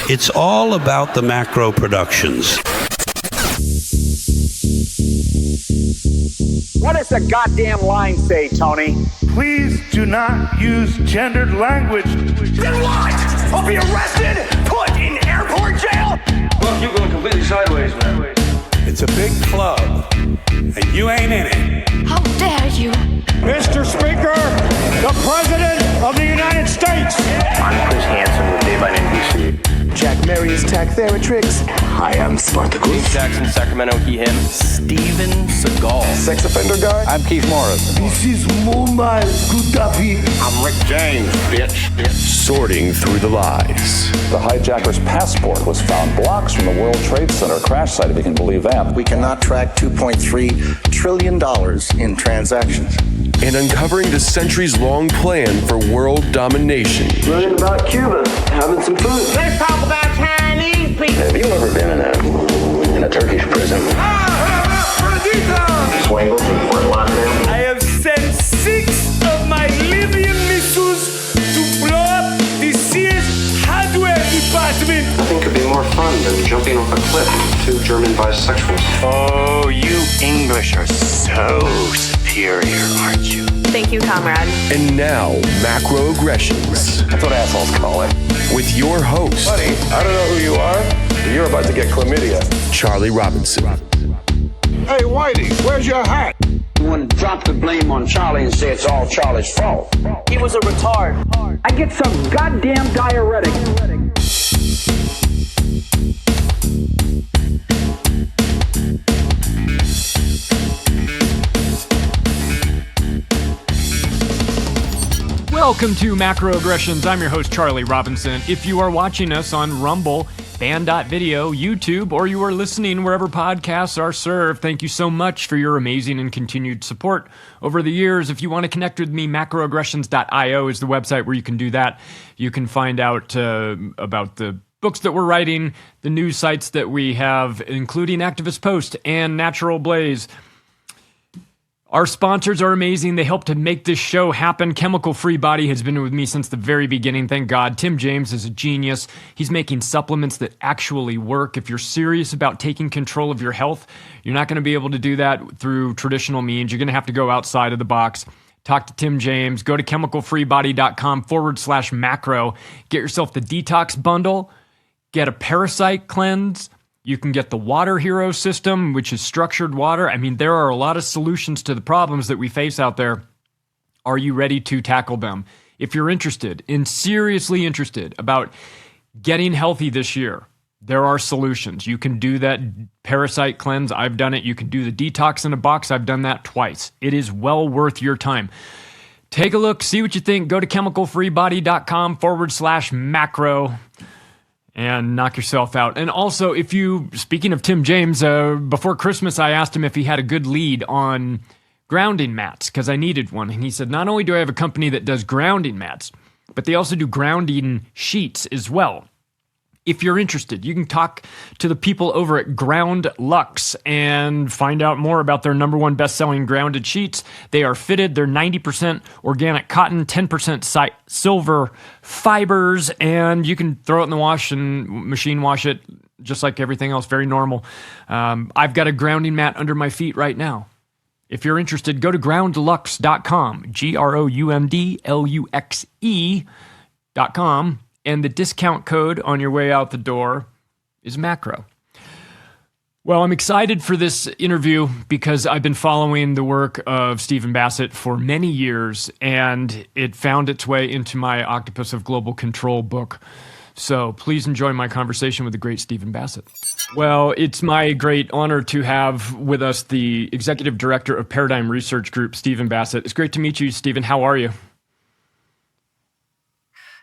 It's all about the macro productions. What does the goddamn line say, Tony? Please do not use gendered language. Then what? I'll be arrested, put in airport jail? Look, you're going completely sideways, man. It's a big club, and you ain't in it. How dare you? Mr. Speaker, the President of the United States. I'm Chris Hansen with Dave on NBC. Jack Marius Tack-Theratrix. Hi, I'm Spartacus. Jackson, Sacramento, he, him. Steven Seagal. Sex offender guy. I'm Keith Morris. This is Muammar Gaddafi. I'm Rick James, bitch. Sorting through the lies. The hijacker's passport was found blocks from the World Trade Center crash site, if you can believe that. We cannot track $2.3 trillion in transactions. And uncovering the centuries-long plan for world domination. Learning about Cuba, having some food. Let's talk about Chinese people. Have you ever been in a Turkish prison? Swangles in Fort Lauderdale? I have sent 6 of my Libyan missiles to blow up the Sears hardware department. Nothing could be more fun than jumping off a cliff with 2 German bisexuals. Oh, you English are so superior, aren't you? Thank you, comrade. And now, macroaggressions. That's what assholes call it. With your host, Buddy, I don't know who you are, but you're about to get chlamydia. Charlie Robinson. Hey, Whitey, where's your hat? You want to drop the blame on Charlie and say it's all Charlie's fault. He was a retard. I get some goddamn diuretic. Welcome to Macroaggressions. I'm your host, Charlie Robinson. If you are watching us on Rumble, Band.video, YouTube, or you are listening wherever podcasts are served, thank you so much for your amazing and continued support over the years. If you want to connect with me, macroaggressions.io is the website where you can do that. You can find out about the books that we're writing, the news sites that we have, including Activist Post and Natural Blaze. Our sponsors are amazing. They help to make this show happen. Chemical Free Body has been with me since the very beginning, thank God. Tim James is a genius. He's making supplements that actually work. If you're serious about taking control of your health, you're not going to be able to do that through traditional means. You're going to have to go outside of the box. Talk to Tim James. Go to chemicalfreebody.com/macro. Get yourself the detox bundle. Get a parasite cleanse. You can get the Water Hero system, which is structured water. I mean, there are a lot of solutions to the problems that we face out there. Are you ready to tackle them? If you're seriously interested about getting healthy this year, there are solutions. You can do that parasite cleanse. I've done it. You can do the detox in a box. I've done that twice. It is well worth your time. Take a look, see what you think. Go to chemicalfreebody.com/macro. And knock yourself out. And also, speaking of Tim James, before Christmas, I asked him if he had a good lead on grounding mats, because I needed one. And he said, not only do I have a company that does grounding mats, but they also do grounding sheets as well. If you're interested, you can talk to the people over at Ground Lux and find out more about their #1 best-selling grounded sheets. They are fitted. They're 90% organic cotton, 10% silver fibers, and you can throw it in the wash and machine wash it just like everything else, very normal. I've got a grounding mat under my feet right now. If you're interested, go to groundlux.com, GROUNDLUXE.com. And the discount code on your way out the door is macro. Well, I'm excited for this interview because I've been following the work of Stephen Bassett for many years, and it found its way into my Octopus of Global Control book. So please enjoy my conversation with the great Stephen Bassett. Well, it's my great honor to have with us the Executive Director of Paradigm Research Group, Stephen Bassett. It's great to meet you, Stephen. How are you?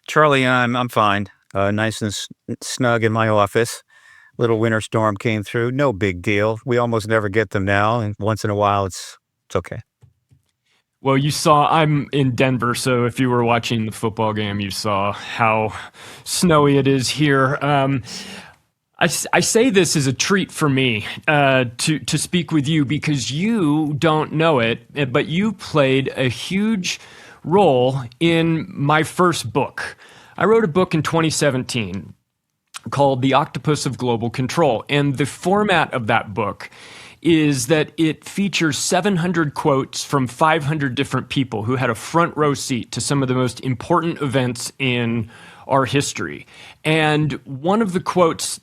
Charlie, I'm fine. Nice and snug in my office. Little winter storm came through. No big deal. We almost never get them now, and once in a while, it's okay. Well, I'm in Denver, so if you were watching the football game, you saw how snowy it is here. I say this is a treat for me to speak with you because you don't know it, but you played a huge role in my first book. I wrote a book in 2017 called The Octopus of Global Control. And the format of that book is that it features 700 quotes from 500 different people who had a front row seat to some of the most important events in our history. And one of the quotes,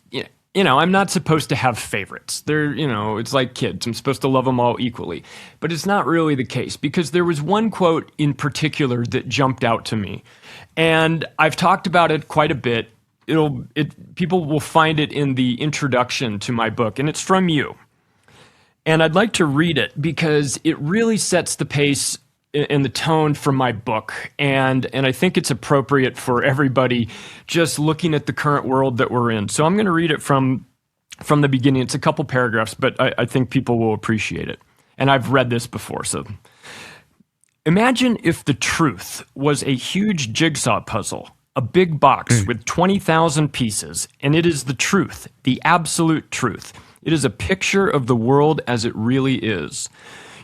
I'm not supposed to have favorites. It's like kids. I'm supposed to love them all equally. But it's not really the case, because there was one quote in particular that jumped out to me. And I've talked about it quite a bit. People will find it in the introduction to my book, and it's from you. And I'd like to read it because it really sets the pace and the tone for my book. And I think it's appropriate for everybody just looking at the current world that we're in. So I'm going to read it from the beginning. It's a couple paragraphs, but I think people will appreciate it. And I've read this before. So imagine if the truth was a huge jigsaw puzzle, a big box with 20,000 pieces, and it is the truth, the absolute truth. It is a picture of the world as it really is.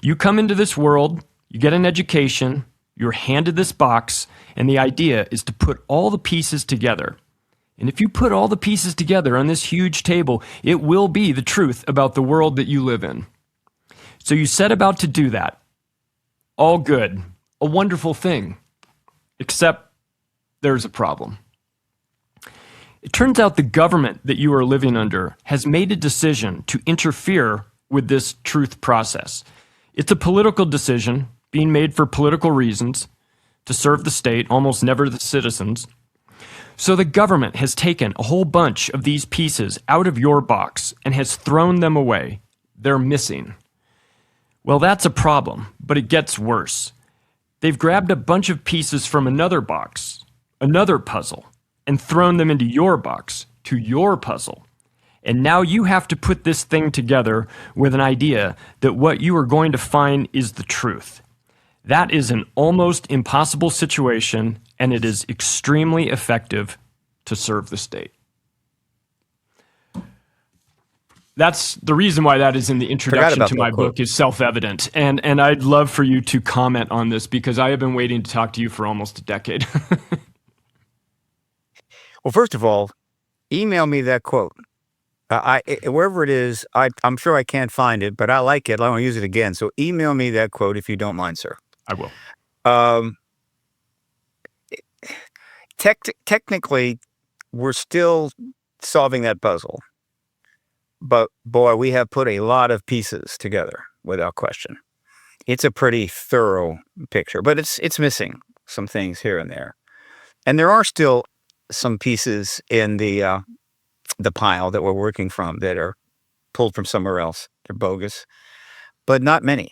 You come into this world, you get an education, you're handed this box, and the idea is to put all the pieces together. And if you put all the pieces together on this huge table, it will be the truth about the world that you live in. So you set about to do that. All good, a wonderful thing, except there's a problem. It turns out the government that you are living under has made a decision to interfere with this truth process. It's a political decision being made for political reasons to serve the state, almost never the citizens. So the government has taken a whole bunch of these pieces out of your box and has thrown them away. They're missing. Well, that's a problem, but it gets worse. They've grabbed a bunch of pieces from another box, another puzzle, and thrown them into your box, to your puzzle. And now you have to put this thing together with an idea that what you are going to find is the truth. That is an almost impossible situation, and it is extremely effective to serve the state. That's the reason why that is in the introduction to my book is self-evident. And I'd love for you to comment on this, because I have been waiting to talk to you for almost a decade. Well, first of all, email me that quote. Wherever it is, I'm sure I can't find it, but I like it. I want to use it again. So email me that quote if you don't mind, sir. I will. Technically, we're still solving that puzzle. But boy, we have put a lot of pieces together, without question. It's a pretty thorough picture, but it's missing some things here and there. And there are still some pieces in the pile that we're working from that are pulled from somewhere else. They're bogus, but not many.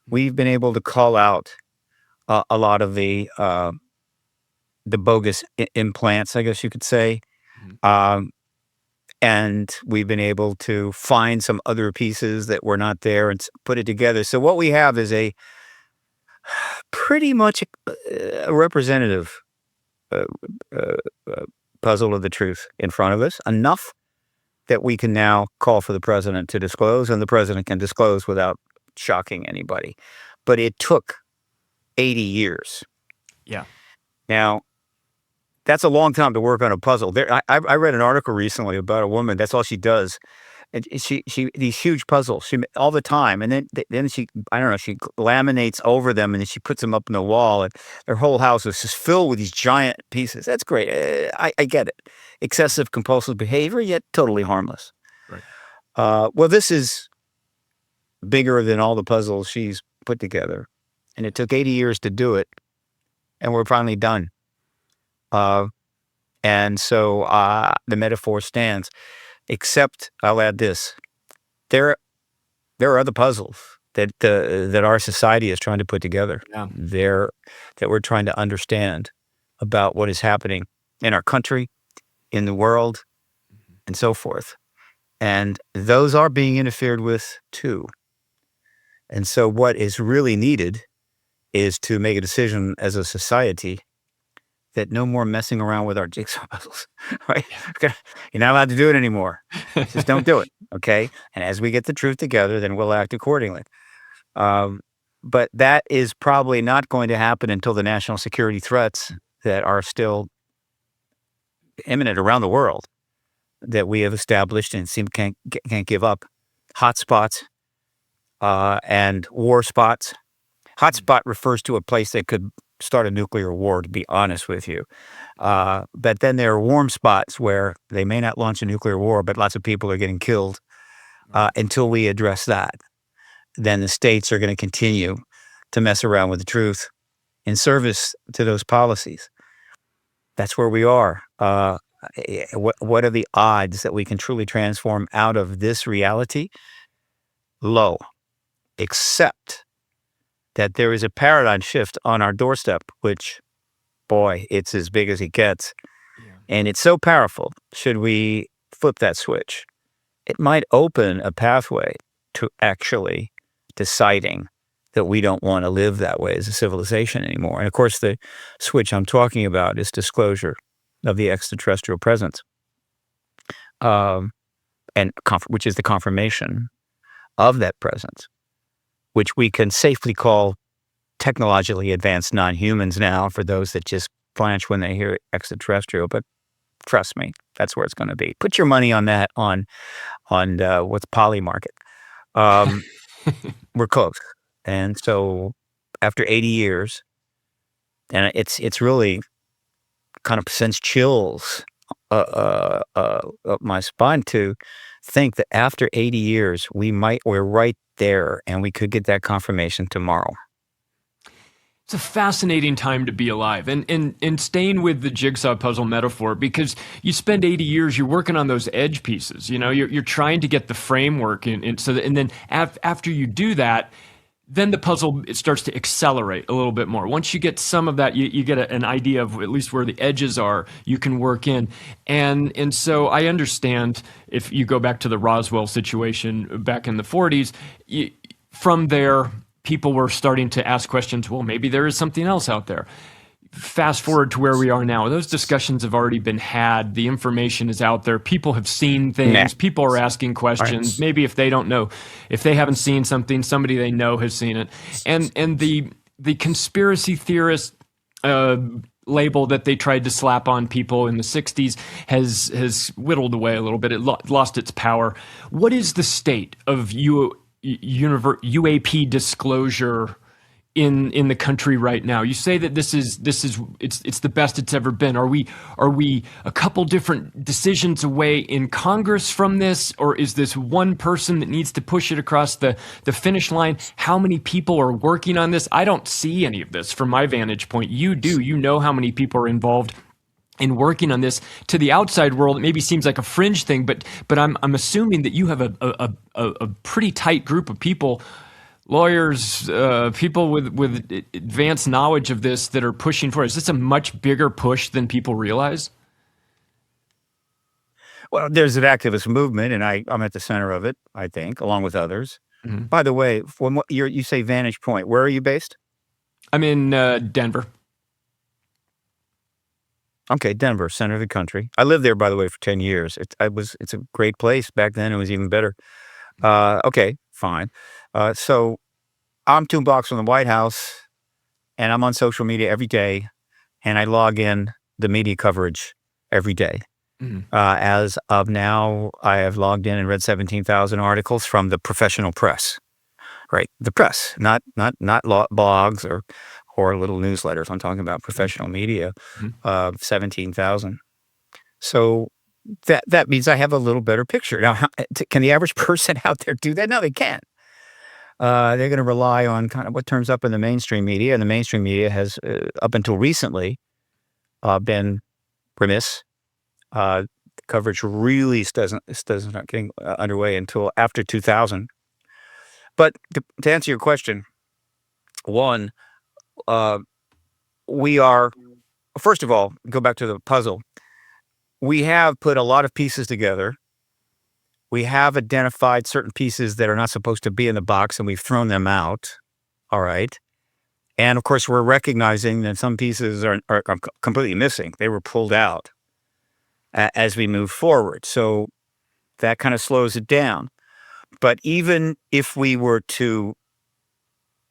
We've been able to call out a lot of the bogus implants, I guess you could say. And we've been able to find some other pieces that were not there and put it together. So what we have is a pretty much a representative puzzle of the truth in front of us, enough that we can now call for the president to disclose, and the president can disclose without shocking anybody. But it took 80 years. Yeah. Now, that's a long time to work on a puzzle. I read an article recently about a woman. That's all she does. And she these huge puzzles all the time, and then she laminates over them, and then she puts them up on the wall, and her whole house is just filled with these giant pieces. That's great. I get it. Excessive compulsive behavior, yet totally harmless. Right. Well, this is bigger than all the puzzles she's put together, and it took 80 years to do it, and we're finally done. And so the metaphor stands. Except, I'll add this: there are other puzzles that our society is trying to put together. Yeah. That we're trying to understand about what is happening in our country, in the world, and so forth. And those are being interfered with too. And so what is really needed is to make a decision as a society that no more messing around with our jigsaw puzzles, right? You're not allowed to do it anymore. Just don't do it, okay? And as we get the truth together, then we'll act accordingly. But that is probably not going to happen until the national security threats that are still imminent around the world that we have established and can't give up. Hotspots and war spots. Hotspot refers to a place that could start a nuclear war, to be honest with you. But then there are warm spots where they may not launch a nuclear war, but lots of people are getting killed. Until we address that, then the states are going to continue to mess around with the truth in service to those policies. That's where we are. What are the odds that we can truly transform out of this reality? Low, except that there is a paradigm shift on our doorstep, which, boy, it's as big as it gets. Yeah. And it's so powerful. Should we flip that switch? It might open a pathway to actually deciding that we don't want to live that way as a civilization anymore. And of course, the switch I'm talking about is disclosure of the extraterrestrial presence, which is the confirmation of that presence, which we can safely call technologically advanced non-humans now for those that just blanch when they hear extraterrestrial. But trust me, that's where it's going to be. Put your money on that on what's Poly Market. We're close. And so after 80 years, and it's really kind of sends chills up my spine to think that after 80 years, we're right there and we could get that confirmation tomorrow. It's a fascinating time to be alive, and staying with the jigsaw puzzle metaphor, because you spend 80 years, you're working on those edge pieces. You know, you're trying to get the framework, and then after you do that, then the puzzle, it starts to accelerate a little bit more. Once you get some of that, you get an idea of at least where the edges are. You can work in, and so I understand if you go back to the Roswell situation back in the 40s, from there, people were starting to ask questions, well, maybe there is something else out there. Fast forward to where we are now. Those discussions have already been had. The information is out there. People have seen things. People are asking questions. Maybe if they don't know, if they haven't seen something, somebody they know has seen it. And the conspiracy theorist label that they tried to slap on people in the 60s has whittled away a little bit. It lost its power. What is the state of UAP disclosure in the country right now? You say that it's the best it's ever been. Are we a couple different decisions away in Congress from this, or is this one person that needs to push it across the finish line? How many people are working on this? I don't see any of this from my vantage point. You do. You know how many people are involved in working on this. To the outside world, it maybe seems like a fringe thing, but I'm assuming that you have a pretty tight group of people, lawyers, people with advanced knowledge of this that are pushing for it. Is this a much bigger push than people realize? Well, there's an activist movement, and I'm at the center of it, I think, along with others. Mm-hmm. By the way, from what you say vantage point, where are you based? I'm in Denver. Okay, Denver, center of the country. I lived there, by the way, for 10 years. It's a great place. Back then, it was even better. Okay, fine. So I'm 2 blocks from the White House, and I'm on social media every day, and I log in the media coverage every day. Mm-hmm. As of now, I have logged in and read 17,000 articles from the professional press, right? The press, not blogs or little newsletters. I'm talking about professional media, 17,000. So that means I have a little better picture. Now, can the average person out there do that? No, they can't. They're going to rely on kind of what turns up in the mainstream media, and the mainstream media has, up until recently, been remiss. Coverage really doesn't start getting underway until after 2000. But to answer your question, one, we are, first of all, go back to the puzzle. We have put a lot of pieces together. We have identified certain pieces that are not supposed to be in the box, and we've thrown them out. All right. And of course, we're recognizing that some pieces are completely missing. They were pulled out as we move forward. So that kind of slows it down. But even if we were to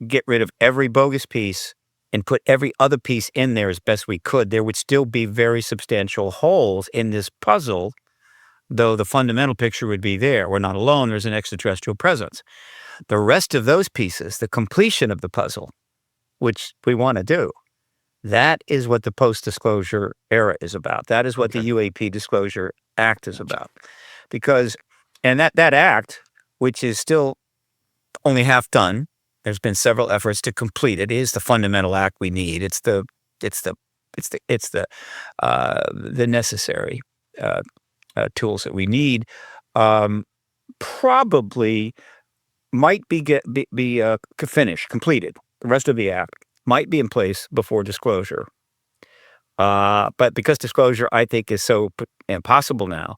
get rid of every bogus piece and put every other piece in there as best we could, there would still be very substantial holes in this puzzle though the fundamental picture would be there. We're not alone. There's an extraterrestrial presence. The rest of those pieces, the completion of the puzzle, which we want to do, that is what the post-disclosure era is about. That is what the UAP Disclosure Act is about. Because, and that act, which is still only half done, there's been several efforts to complete it, is the fundamental act we need. It's the necessary tools that we need. Probably might be finished, completed. The rest of the act might be in place before disclosure. But because disclosure, I think, is so impossible now,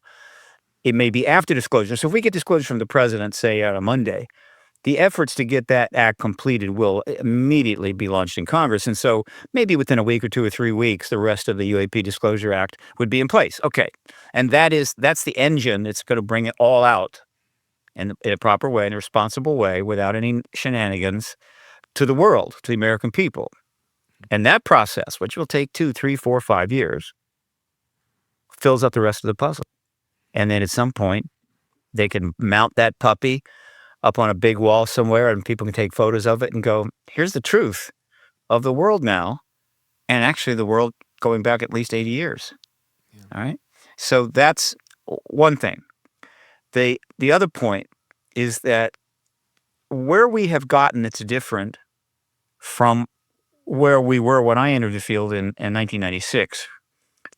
it may be after disclosure. So if we get disclosure from the president, say on a Monday, the efforts to get that act completed will immediately be launched in Congress. And so maybe within a week or 2 or 3 weeks, the rest of the UAP Disclosure Act would be in place. Okay. And that's the engine that's going to bring it all out in a proper way, in a responsible way, without any shenanigans, to the world, to the American people. And that process, which will take 2, 3, 4, 5 years, fills up the rest of the puzzle. And then at some point, they can mount that puppy up on a big wall somewhere, and people can take photos of it and go, here's the truth of the world now. And actually the world going back at least 80 years. Yeah. All right. So that's one thing. The other point is that where we have gotten, it's different from where we were when I entered the field in 1996,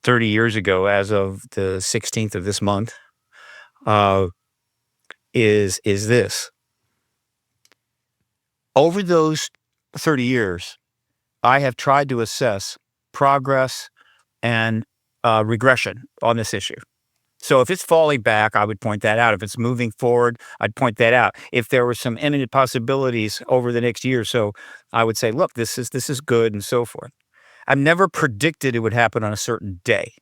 30 years ago, as of the 16th of this month, is this. Over those 30 years, I have tried to assess progress and regression on this issue. So if it's falling back, I would point that out. If it's moving forward, I'd point that out. If there were some imminent possibilities over the next year or so, I would say, look, this is good, and so forth. I've never predicted it would happen on a certain day.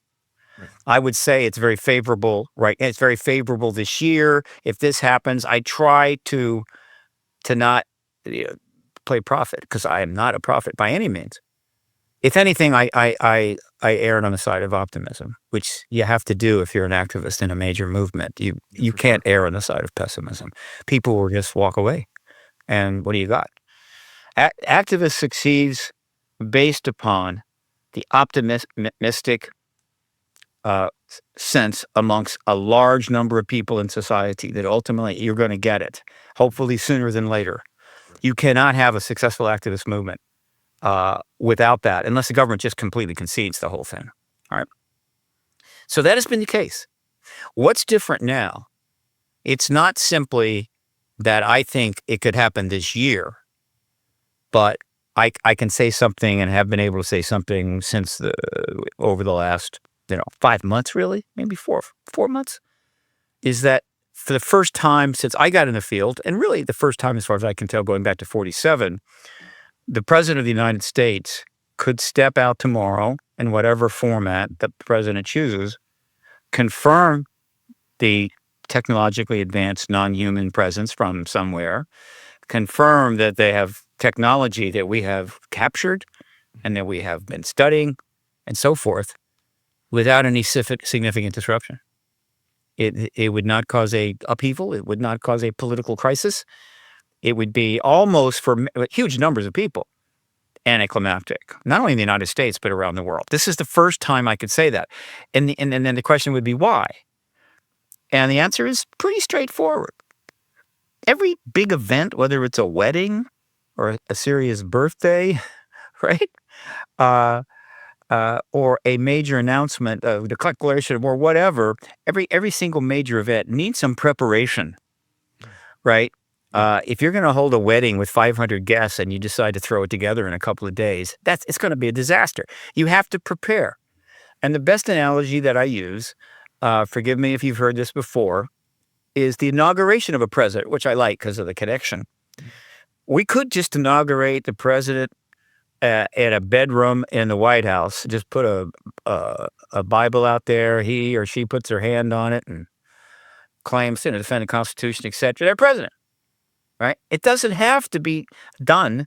Right. I would say it's very favorable, right? It's very favorable this year. If this happens, I try to not play prophet, because I am not a prophet by any means. If anything, I erred on the side of optimism, which you have to do if you're an activist in a major movement. You can't err on the side of pessimism. People will just walk away. And what do you got? Activist succeeds based upon the optimistic sense amongst a large number of people in society that ultimately you're going to get it, hopefully sooner than later. You cannot have a successful activist movement without that, unless the government just completely concedes the whole thing. All right. So that has been the case. What's different now? It's not simply that I think it could happen this year, but I can say something, and have been able to say something since over the last 5 months, really, maybe four months, is that for the first time since I got in the field, and really the first time as far as I can tell going back to 47, the President of the United States could step out tomorrow in whatever format the President chooses, confirm the technologically advanced non-human presence from somewhere, confirm that they have technology that we have captured and that we have been studying, and so forth, without any significant disruption. It would not cause a upheaval. It would not cause a political crisis. It would be almost, for huge numbers of people, anticlimactic, not only in the United States, but around the world. This is the first time I could say that. And then the question would be, why? And the answer is pretty straightforward. Every big event, whether it's a wedding or a serious birthday, right? Or a major announcement of the declaration of war, whatever, every single major event needs some preparation, right? If you're going to hold a wedding with 500 guests and you decide to throw it together in a couple of days, it's going to be a disaster. You have to prepare. And the best analogy that I use, forgive me if you've heard this before, is the inauguration of a president, which I like because of the connection. We could just inaugurate the president in a bedroom in the White House, just put a Bible out there, he or she puts their hand on it and claims to defend the Constitution, etc. They're president, right? It doesn't have to be done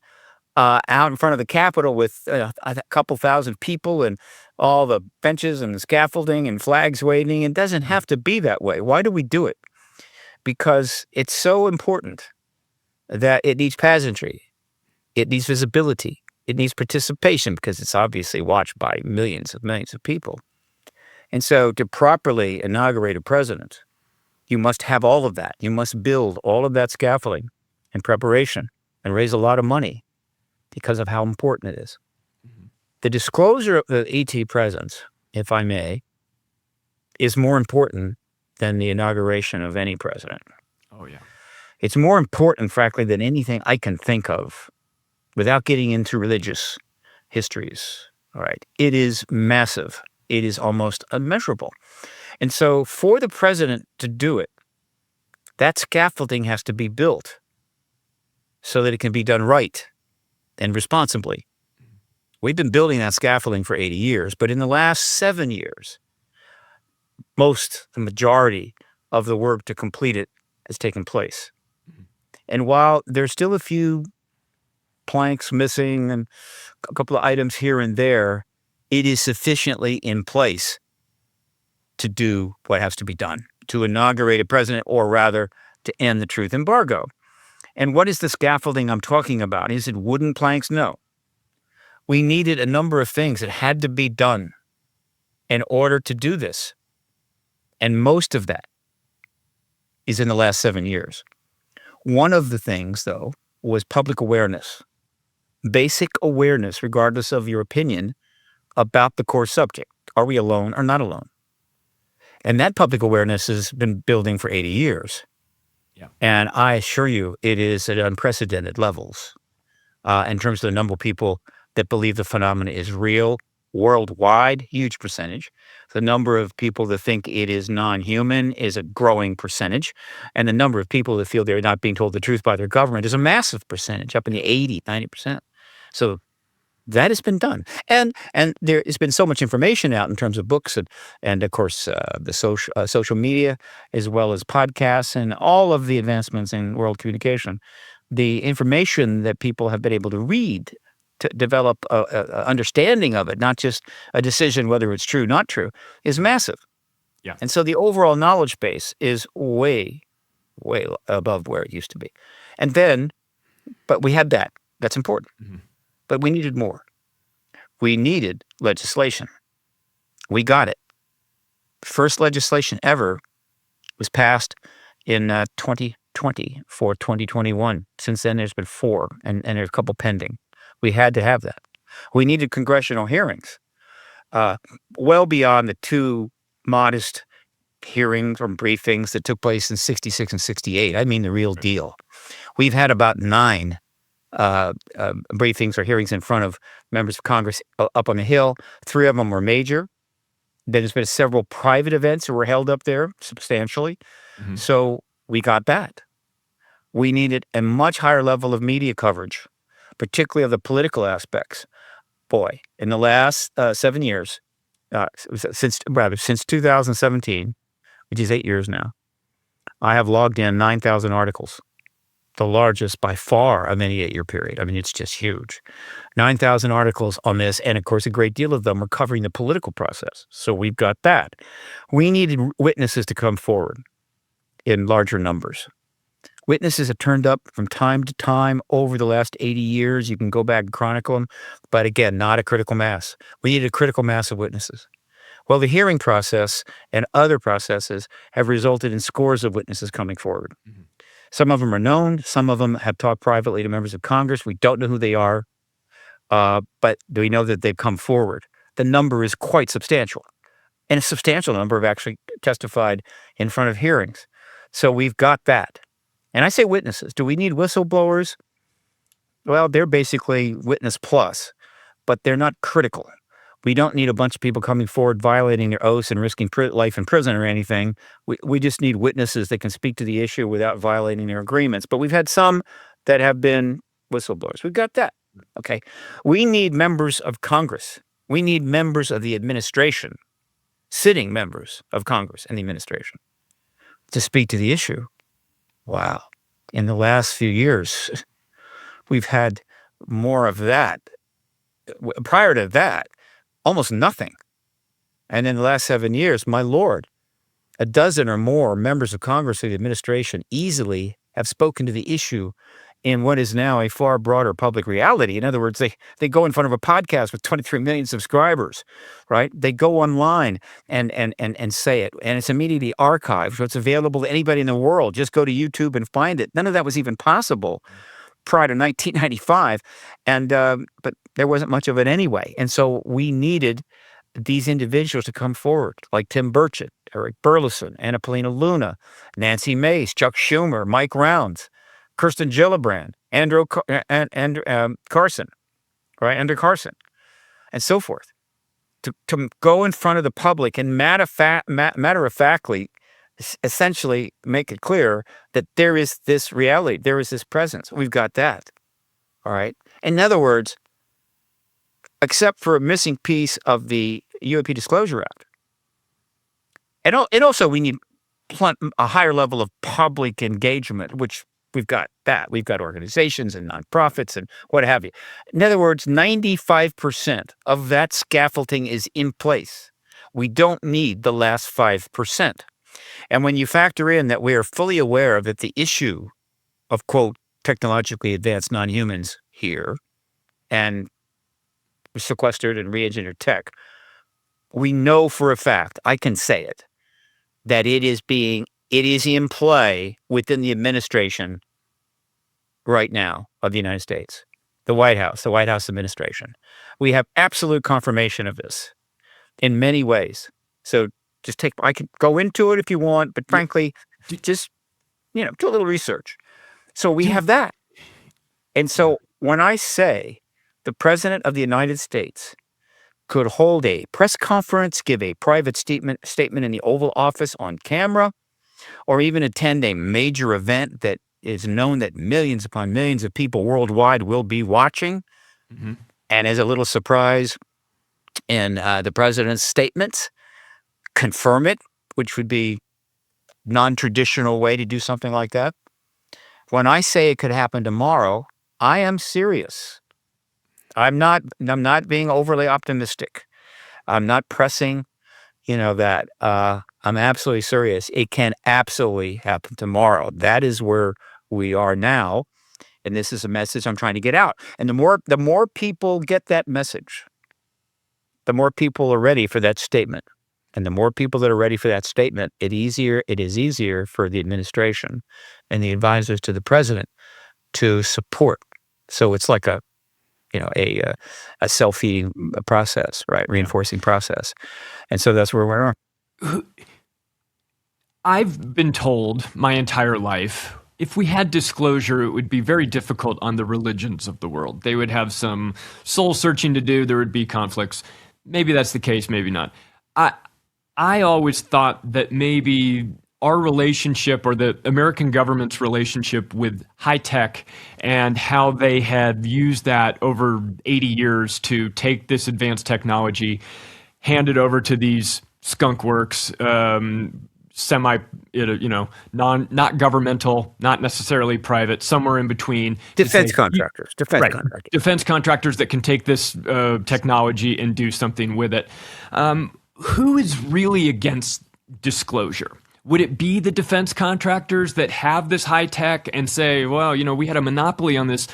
out in front of the Capitol with a couple thousand people and all the benches and the scaffolding and flags waving. It doesn't have to be that way. Why do we do it? Because it's so important that it needs pageantry. It needs visibility. It needs participation because it's obviously watched by millions of people. And so to properly inaugurate a president, you must have all of that. You must build all of that scaffolding and preparation and raise a lot of money because of how important it is. The disclosure of the ET presence, if I may, is more important than the inauguration of any president. Oh, yeah. It's more important, frankly, than anything I can think of without getting into religious histories. All right. It is massive. It is almost unmeasurable. And so for the president to do it, that scaffolding has to be built so that it can be done right and responsibly. We've been building that scaffolding for 80 years, but in the last 7 years, the majority of the work to complete it has taken place. And while there's still a few planks missing and a couple of items here and there, it is sufficiently in place to do what has to be done, to inaugurate a president, or rather to end the truth embargo. And what is the scaffolding I'm talking about? Is it wooden planks? No. We needed a number of things that had to be done in order to do this. And most of that is in the last 7 years. One of the things, though, was public awareness. Basic awareness, regardless of your opinion, about the core subject. Are we alone or not alone? And that public awareness has been building for 80 years. Yeah. And I assure you, it is at unprecedented levels in terms of the number of people that believe the phenomena is real worldwide, huge percentage. The number of people that think it is non-human is a growing percentage. And the number of people that feel they're not being told the truth by their government is a massive percentage, up in the 80, 90%. So that has been done. And there has been so much information out in terms of books and of course, the social media, as well as podcasts and all of the advancements in world communication. The information that people have been able to read to develop a understanding of it, not just a decision whether it's true, not true, is massive. Yeah. And so the overall knowledge base is way, way above where it used to be. And then, but we had that. That's important. Mm-hmm. But we needed more. We needed legislation. We got it. First legislation ever was passed in 2020 for 2021. Since then, there's been 4, and there's a couple pending. We had to have that. We needed congressional hearings, well beyond the 2 modest hearings or briefings that took place in 66 and 68. I mean the real deal. We've had about 9 briefings or hearings in front of members of Congress up on the Hill. 3 of them were major. Then there's been several private events that were held up there substantially. Mm-hmm. So we got that. We needed a much higher level of media coverage, particularly of the political aspects. Boy, in the last 7 years, since 2017, which is 8 years now, I have logged in 9,000 articles, the largest by far of any 8-year period. I mean, it's just huge. 9,000 articles on this, and of course, a great deal of them are covering the political process. So we've got that. We needed witnesses to come forward in larger numbers. Witnesses have turned up from time to time over the last 80 years. You can go back and chronicle them, but again, not a critical mass. We needed a critical mass of witnesses. Well, the hearing process and other processes have resulted in scores of witnesses coming forward. Mm-hmm. Some of them are known. Some of them have talked privately to members of Congress. We don't know who they are, but we know that they've come forward. The number is quite substantial, and a substantial number have actually testified in front of hearings. So we've got that. And I say witnesses. Do we need whistleblowers? Well, they're basically witness plus, but they're not critical. We don't need a bunch of people coming forward, violating their oaths and risking life in prison or anything. We just need witnesses that can speak to the issue without violating their agreements. But we've had some that have been whistleblowers. We've got that. Okay. We need members of Congress. We need members of the administration, sitting members of Congress and the administration, to speak to the issue. Wow. In the last few years, we've had more of that. Prior to that, almost nothing. And in the last 7 years, my Lord, a dozen or more members of Congress or the administration easily have spoken to the issue in what is now a far broader public reality. In other words, they go in front of a podcast with 23 million subscribers, right? They go online and say it, and it's immediately archived, so it's available to anybody in the world. Just go to YouTube and find it. None of that was even possible prior to 1995, and but there wasn't much of it anyway. And so we needed these individuals to come forward, like Tim Burchett, Eric Burleson, Anna Paulina Luna, Nancy Mace, Chuck Schumer, Mike Rounds, Kirsten Gillibrand, Andrew Carson, right? Andrew Carson, and so forth, to go in front of the public and matter of factly, essentially make it clear that there is this reality, there is this presence. We've got that, all right? In other words, except for a missing piece of the UAP Disclosure Act. And also we need a higher level of public engagement, which we've got that. We've got organizations and nonprofits and what have you. In other words, 95% of that scaffolding is in place. We don't need the last 5%. And when you factor in that we are fully aware that the issue of, quote, technologically advanced non-humans here and sequestered and re-engineered tech, we know for a fact, I can say it, that it is in play within the administration right now of the United States, the White House administration. We have absolute confirmation of this in many ways. So I could go into it if you want, but frankly, just, do a little research. So we have that. And so when I say the President of the United States could hold a press conference, give a private statement in the Oval Office on camera, or even attend a major event that is known that millions upon millions of people worldwide will be watching. Mm-hmm. And as a little surprise in the president's statements, confirm it, which would be non-traditional way to do something like that. When I say it could happen tomorrow, I am serious. I'm not being overly optimistic. I'm not pressing, that. I'm absolutely serious. It can absolutely happen tomorrow. That is where we are now. And this is a message I'm trying to get out. And the more people get that message, the more people are ready for that statement. And the more people that are ready for that statement, it is easier for the administration and the advisors to the president to support. So it's like a self-feeding process, right? Reinforcing process. And so that's where we are. I've been told my entire life, if we had disclosure, it would be very difficult on the religions of the world. They would have some soul searching to do. There would be conflicts. Maybe that's the case, maybe not. I always thought that maybe our relationship, or the American government's relationship with high tech, and how they had used that over 80 years to take this advanced technology, hand it over to these skunk works, not governmental, not necessarily private, somewhere in between. Defense contractors that can take this technology and do something with it. Who is really against disclosure? Would it be the defense contractors that have this high tech and say, well, we had a monopoly on this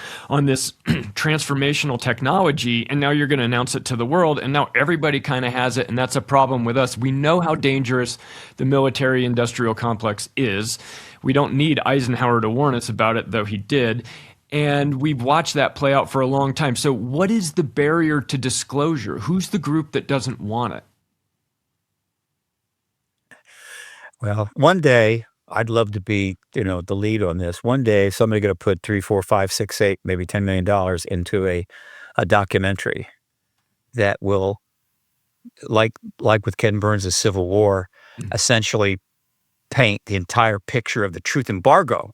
transformational technology, and now you're going to announce it to the world, and now everybody kind of has it, and that's a problem with us. We know how dangerous the military-industrial complex is. We don't need Eisenhower to warn us about it, though he did. And we've watched that play out for a long time. So what is the barrier to disclosure? Who's the group that doesn't want it? Well, one day I'd love to be, the lead on this. One day somebody's going to put $3, $4, $5, $6, $8, maybe $10 million into a documentary that will, like with Ken Burns' Civil War, essentially paint the entire picture of the truth embargo.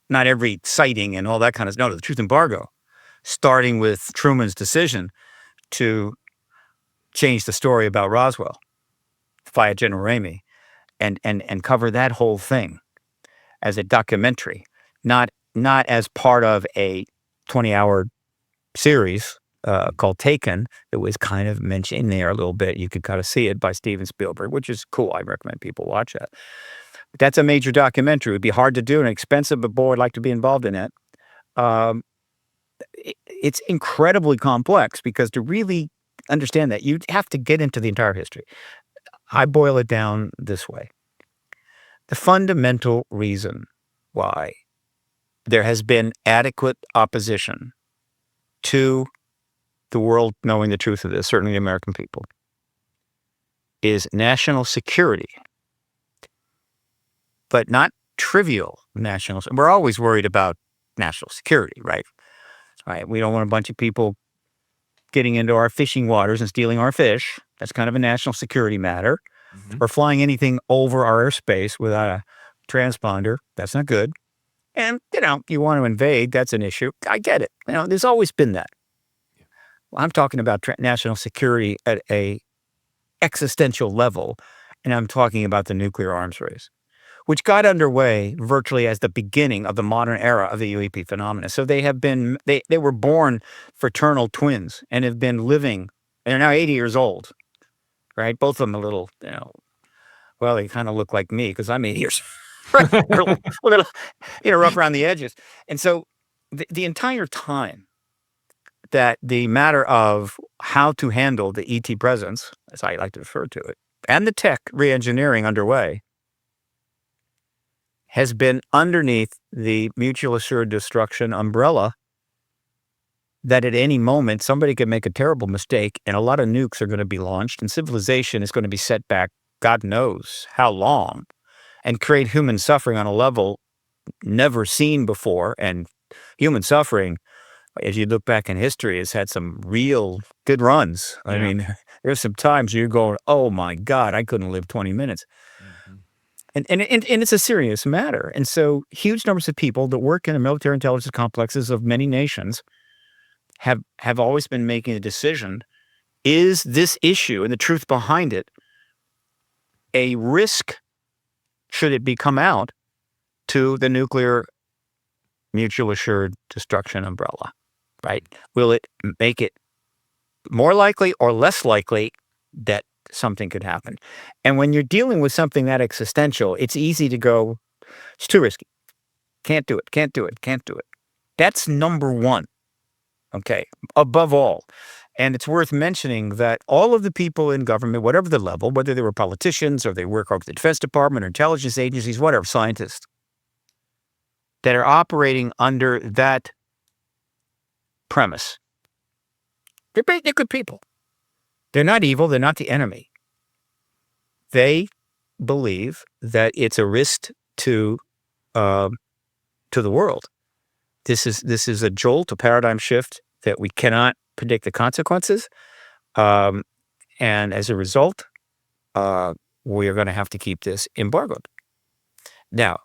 Not every sighting and all that kind of stuff. No, the truth embargo, starting with Truman's decision to change the story about Roswell, fire General Ramey. And cover that whole thing as a documentary, not as part of a 20-hour series called Taken that was kind of mentioned in there a little bit. You could kind of see it by Steven Spielberg, which is cool. I recommend people watch that. That's a major documentary. It would be hard to do and expensive, but boy, I'd like to be involved in it. It's incredibly complex because to really understand that, you have to get into the entire history. I boil it down this way. The fundamental reason why there has been adequate opposition to the world knowing the truth of this, certainly the American people, is national security. But not trivial national. We're always worried about national security, right? Right. We don't want a bunch of people getting into our fishing waters and stealing our fish. That's kind of a national security matter. Or flying anything over our airspace without a transponder. That's not good. And, you want to invade. That's an issue. I get it. There's always been that. Well, I'm talking about national security at a existential level, and I'm talking about the nuclear arms race, which got underway virtually as the beginning of the modern era of the UAP phenomena. So they were born fraternal twins and have been living, and they're now 80 years old, right? Both of them a little, well, they kind of look like me because I'm 80 years old. a little, rough around the edges. And so the entire time that the matter of how to handle the ET presence, as I like to refer to it, and the tech reengineering underway, has been underneath the mutual assured destruction umbrella that at any moment somebody could make a terrible mistake and a lot of nukes are going to be launched and civilization is going to be set back God knows how long and create human suffering on a level never seen before. And human suffering, as you look back in history, has had some real good runs. I mean, there's some times you're going, oh my God, I couldn't live 20 minutes. And it's a serious matter. And so huge numbers of people that work in the military intelligence complexes of many nations have always been making a decision, is this issue and the truth behind it a risk should it come out to the nuclear mutual assured destruction umbrella, right? Will it make it more likely or less likely that something could happen? And when you're dealing with something that existential, it's easy to go, it's too risky. Can't do it, can't do it, can't do it. That's number one, okay, above all. And it's worth mentioning that all of the people in government, whatever the level, whether they were politicians or they work over the Defense Department or intelligence agencies, whatever, scientists, that are operating under that premise, they're good people. They're not evil. They're not the enemy. They believe that it's a risk to the world. This is a jolt, a paradigm shift that we cannot predict the consequences, and as a result, we are going to have to keep this embargoed. Now,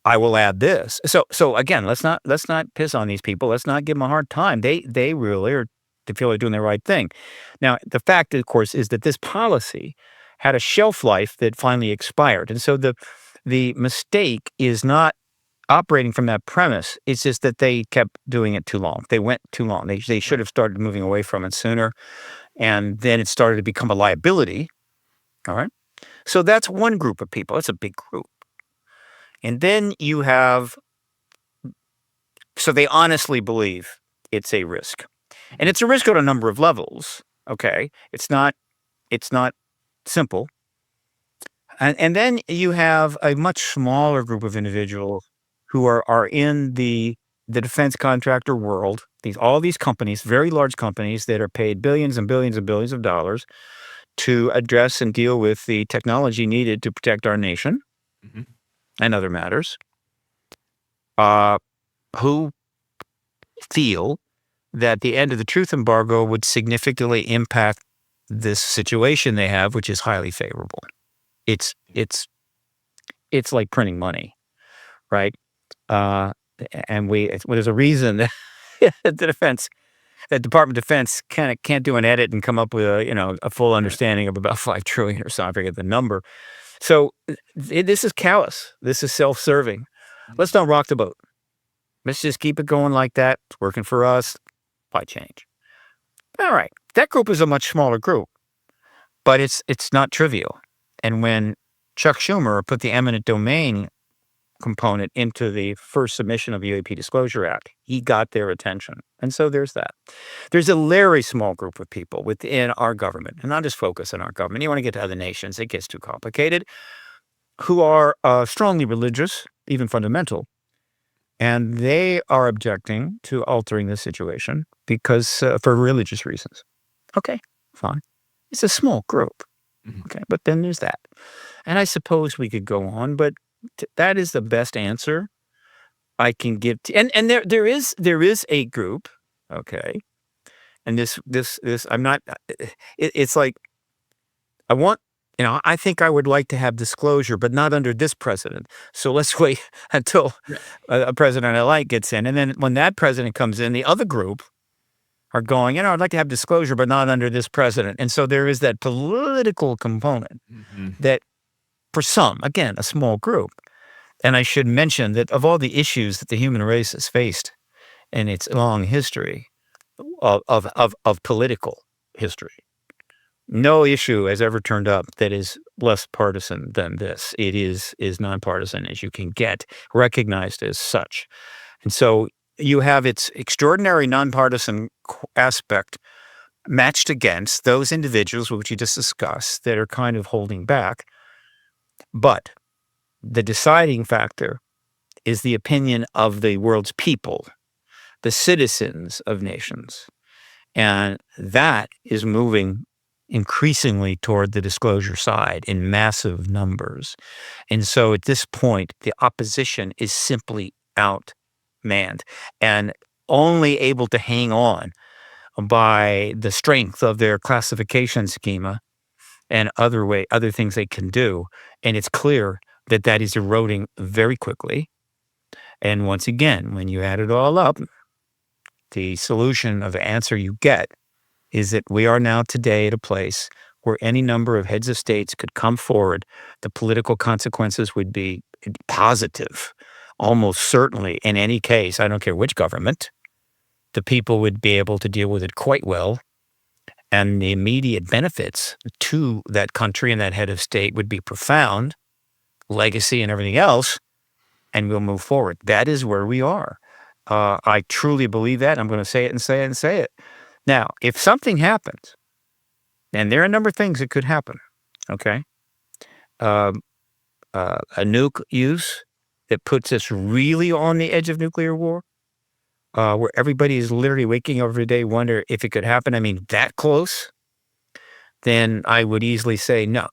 I will add this. So again, let's not piss on these people. Let's not give them a hard time. They really are. They feel they're doing the right thing. Now, the fact, of course, is that this policy had a shelf life that finally expired, and so the mistake is not operating from that premise. It's just that they kept doing it too long. They went too long. They should have started moving away from it sooner, and then it started to become a liability. All right. So that's one group of people. That's a big group. And then you have, so they honestly believe it's a risk. And it's a risk on a number of levels, okay? It's not simple. And then you have a much smaller group of individuals who are in the defense contractor world, all these companies, very large companies that are paid billions and billions and billions of dollars to address and deal with the technology needed to protect our nation. And other matters, who feel that the end of the truth embargo would significantly impact this situation they have, which is highly favorable. It's like printing money, right? And there's a reason that the Department of Defense can't do an edit and come up with a full understanding of about 5 trillion or so. I forget the number. So this is callous. This is self-serving. Let's not rock the boat. Let's just keep it going like that. It's working for us. by change. All right, that group is a much smaller group, but it's not trivial. And when Chuck Schumer put the eminent domain component into the first submission of the UAP Disclosure Act, he got their attention. And so there's that. There's a very small group of people within our government, and not just focus on our government. You want to get to other nations, it gets too complicated, who are strongly religious, even fundamental, and they are objecting to altering the situation because for religious reasons. Okay, fine. It's a small group. Okay, but then there's that. And I suppose we could go on, but that is the best answer I can give to, and there is a group, okay, and this I'm not. It's like I want, I think I would like to have disclosure, but not under this president. So let's wait until a president-elect gets in, and then when that president comes in, the other group are going, I'd like to have disclosure, but not under this president. And so there is that political component that, for some, again, a small group. And I should mention that of all the issues that the human race has faced in its long history of political history, no issue has ever turned up that is less partisan than this. It is nonpartisan as you can get, recognized as such. And so you have its extraordinary nonpartisan aspect matched against those individuals, which you just discussed, that are kind of holding back. But the deciding factor is the opinion of the world's people, the citizens of nations. And that is moving increasingly toward the disclosure side in massive numbers. And so at this point, the opposition is simply outmanned and only able to hang on by the strength of their classification schema and other things they can do. And it's clear that is eroding very quickly. And once again, when you add it all up, the solution of the answer you get is that we are now today at a place where any number of heads of states could come forward. The political consequences would be positive, almost certainly in any case. I don't care which government. The people would be able to deal with it quite well. And the immediate benefits to that country and that head of state would be profound, legacy and everything else, and we'll move forward. That is where we are. I truly believe that. I'm going to say it and say it and say it. Now, if something happens, and there are a number of things that could happen, okay? A nuke use that puts us really on the edge of nuclear war, where everybody is literally waking up every day wonder if it could happen. I mean, that close, then I would easily say no.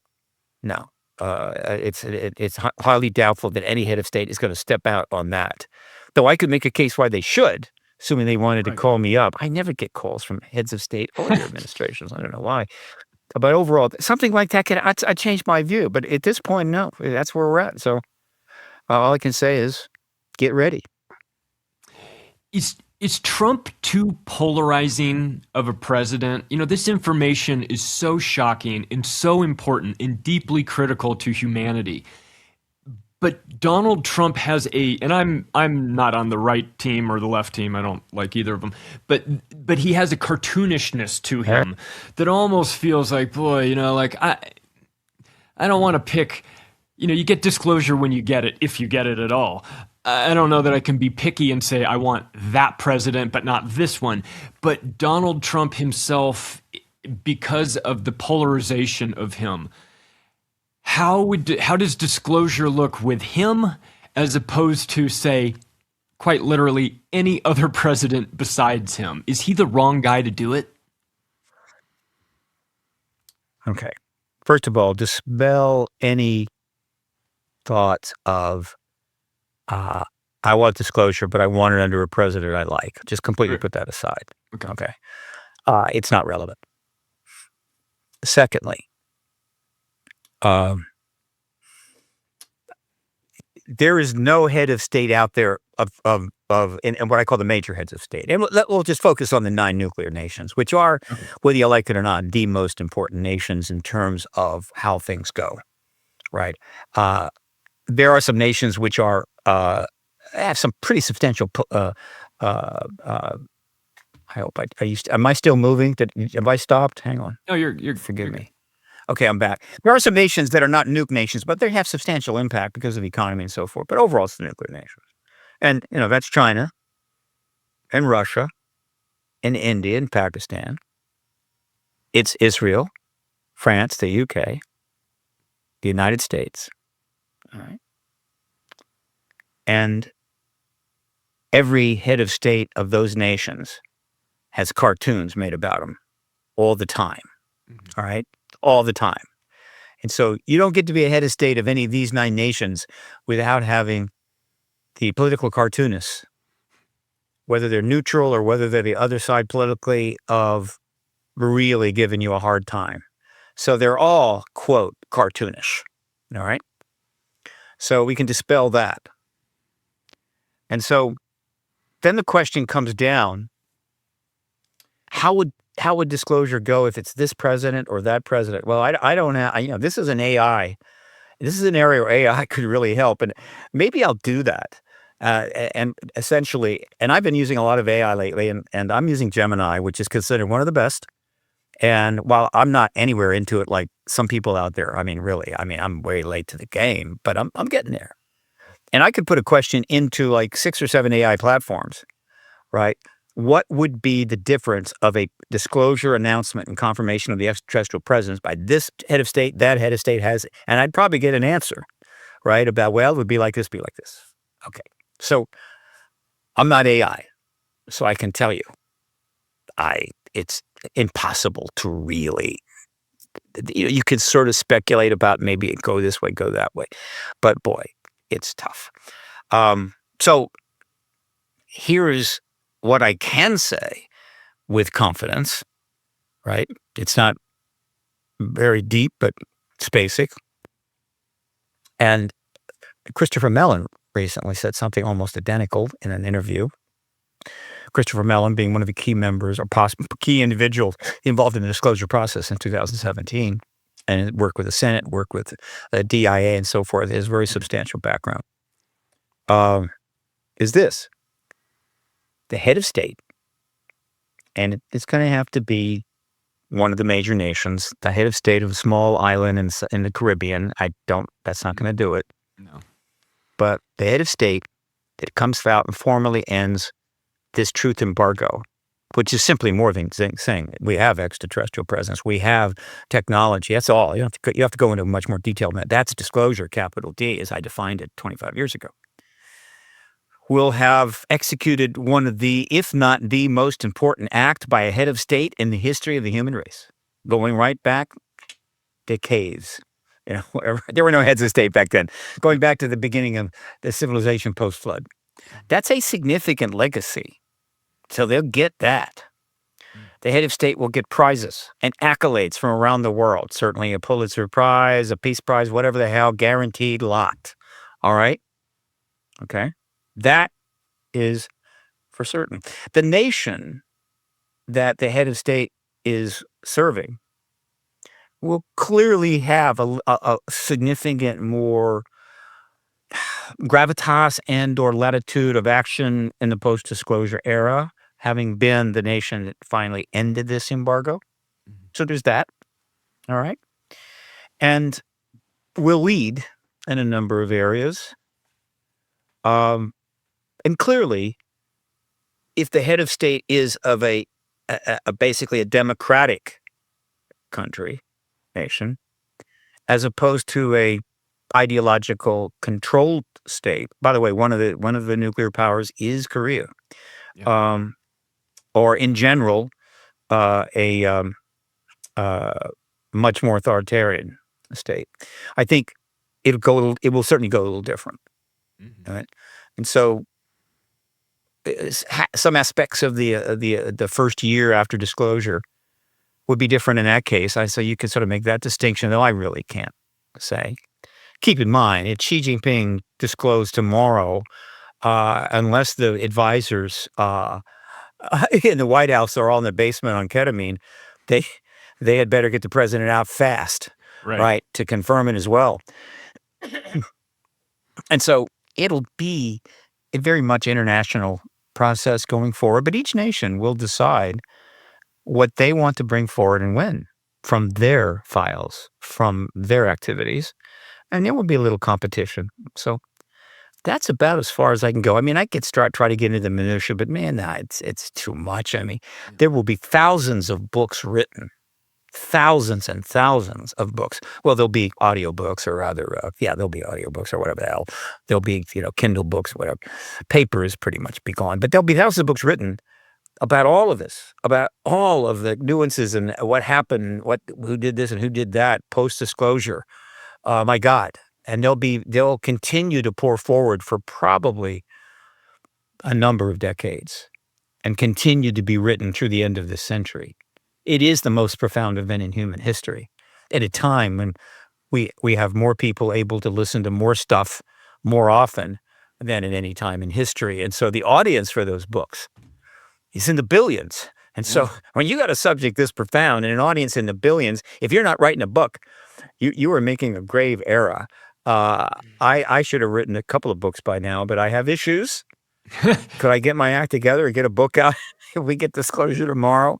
It's highly doubtful that any head of state is going to step out on that. Though I could make a case why they should, assuming they wanted to call me up. I never get calls from heads of state or their administrations. I don't know why. But overall, something like that I changed my view. But at this point, no, that's where we're at. So all I can say is get ready. Is Trump too polarizing of a president? This information is so shocking and so important and deeply critical to humanity. But Donald Trump has and I'm not on the right team or the left team. I don't like either of them. But he has a cartoonishness to him that almost feels like, boy, I don't want to pick. You get disclosure when you get it, if you get it at all. I don't know that I can be picky and say I want that president, but not this one. But Donald Trump himself, because of the polarization of him, how does disclosure look with him as opposed to, say, quite literally any other president besides him? Is he the wrong guy to do it? Okay. First of all, dispel any thoughts of I want disclosure, but I want it under a president I like. Just completely put that aside. Okay. It's not relevant. Secondly, there is no head of state out there of what I call the major heads of state. And we'll just focus on the 9 nuclear nations, which are, whether you like it or not, the most important nations in terms of how things go, right? There are some nations which are have some pretty substantial I hope am I still moving? Have I stopped? Hang on. No, you're Forgive me. Okay, I'm back. There are some nations that are not nuke nations, but they have substantial impact because of the economy and so forth. But overall, it's the nuclear nations. And, that's China and Russia and India and Pakistan. It's Israel, France, the UK, the United States. All right. And every head of state of those nations has cartoons made about them all the time. All right? All the time. And so you don't get to be a head of state of any of these 9 nations without having the political cartoonists, whether they're neutral or whether they're the other side politically, of really giving you a hard time. So they're all, quote, cartoonish. All right? So we can dispel that. And so then the question comes down, how would disclosure go if it's this president or that president? Well, I don't have, this is an AI. This is an area where AI could really help. And maybe I'll do that. And essentially, and I've been using a lot of AI lately, and I'm using Gemini, which is considered one of the best. And while I'm not anywhere into it like some people out there, really, I'm way late to the game, but I'm getting there. And I could put a question into like 6 or 7 AI platforms, right? What would be the difference of a disclosure announcement and confirmation of the extraterrestrial presence by this head of state, that head of state has, and I'd probably get an answer, right? About, well, it would be like this, be like this. Okay. So I'm not AI, so I can tell you, it's impossible to really, you can sort of speculate about maybe it go this way, go that way, but boy, it's tough. So here's what I can say with confidence, right? It's not very deep, but it's basic. And Christopher Mellon recently said something almost identical in an interview. Christopher Mellon being one of the key members or possible key individuals involved in the disclosure process in 2017, and worked with the Senate, worked with the DIA and so forth. His very substantial background is this: the head of state, and it's going to have to be one of the major nations, the head of state of a small island in the Caribbean. That's not going to do it. No. But the head of state that comes out and formally ends this truth embargo, which is simply more than saying we have extraterrestrial presence, we have technology. That's all. You have to go into much more detail than that. That's disclosure, capital D, as I defined it 25 years ago. We'll have executed one of the, if not the most important act by a head of state in the history of the human race, going right back decades. There were no heads of state back then. Going back to the beginning of the civilization post-flood. That's a significant legacy. So they'll get that. The head of state will get prizes and accolades from around the world. Certainly a Pulitzer Prize, a Peace Prize, whatever the hell, guaranteed lot. All right? Okay? That is for certain. The nation that the head of state is serving will clearly have a significant more gravitas and or latitude of action in the post-disclosure era, having been the nation that finally ended this embargo. So there's that. All right. And will lead in a number of areas. And clearly, if the head of state is of a basically a democratic country, nation, as opposed to a ideological controlled state. By the way, one of the nuclear powers is Korea, or in general, a much more authoritarian state. I think it will certainly go a little different. Right? And so some aspects of the first year after disclosure would be different in that case. So you could sort of make that distinction, though I really can't say. Keep in mind, if Xi Jinping disclosed tomorrow, unless the advisors in the White House are all in the basement on ketamine, they had better get the president out fast, right, to confirm it as well. And so it'll be a very much international process going forward, but each nation will decide what they want to bring forward and when from their files, from their activities, and there will be a little competition. So that's about as far as I can go. I mean, I could try to get into the minutia, but man, it's too much. I mean, there will be thousands of books written, thousands and thousands of books. Well, there'll be audiobooks, or rather, there'll be audiobooks or whatever the hell. There'll be, Kindle books, whatever. Paper is pretty much be gone, but there'll be thousands of books written about all of this, about all of the nuances and what happened, who did this and who did that, post-disclosure. My God. And they'll continue to pour forward for probably a number of decades and continue to be written through the end of this century. It is the most profound event in human history at a time when we have more people able to listen to more stuff more often than at any time in history. And so the audience for those books is in the billions. And so when you got a subject this profound and an audience in the billions, if you're not writing a book, you are making a grave error. I should have written a couple of books by now, but I have issues. Could I get my act together and get a book out if we get disclosure tomorrow?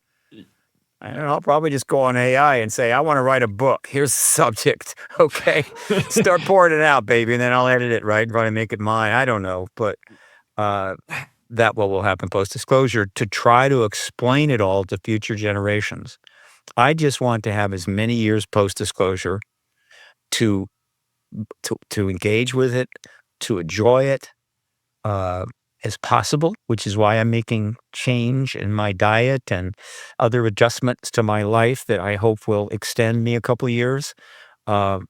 I don't know, I'll probably just go on AI and say, I want to write a book. Here's the subject. Okay. Start pouring it out, baby. And then I'll edit it, right? And try to make it mine. I don't know. But that will happen post-disclosure to try to explain it all to future generations. I just want to have as many years post-disclosure to engage with it, to enjoy it as possible, which is why I'm making change in my diet and other adjustments to my life that I hope will extend me a couple of years. I'll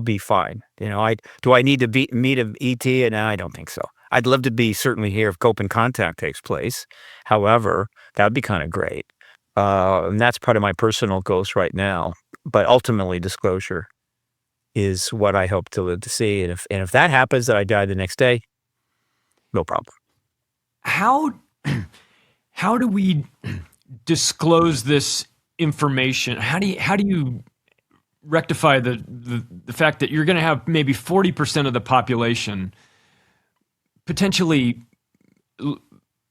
be fine. Do I need to meet an ET? And I don't think so. I'd love to be certainly here if Cope and Contact takes place. However, that would be kind of great. And that's part of my personal goals right now. But ultimately, disclosure is what I hope to live to see. And if that happens, that I die the next day, no problem. How do we disclose this information? How do you rectify the fact that you're going to have maybe 40% of the population potentially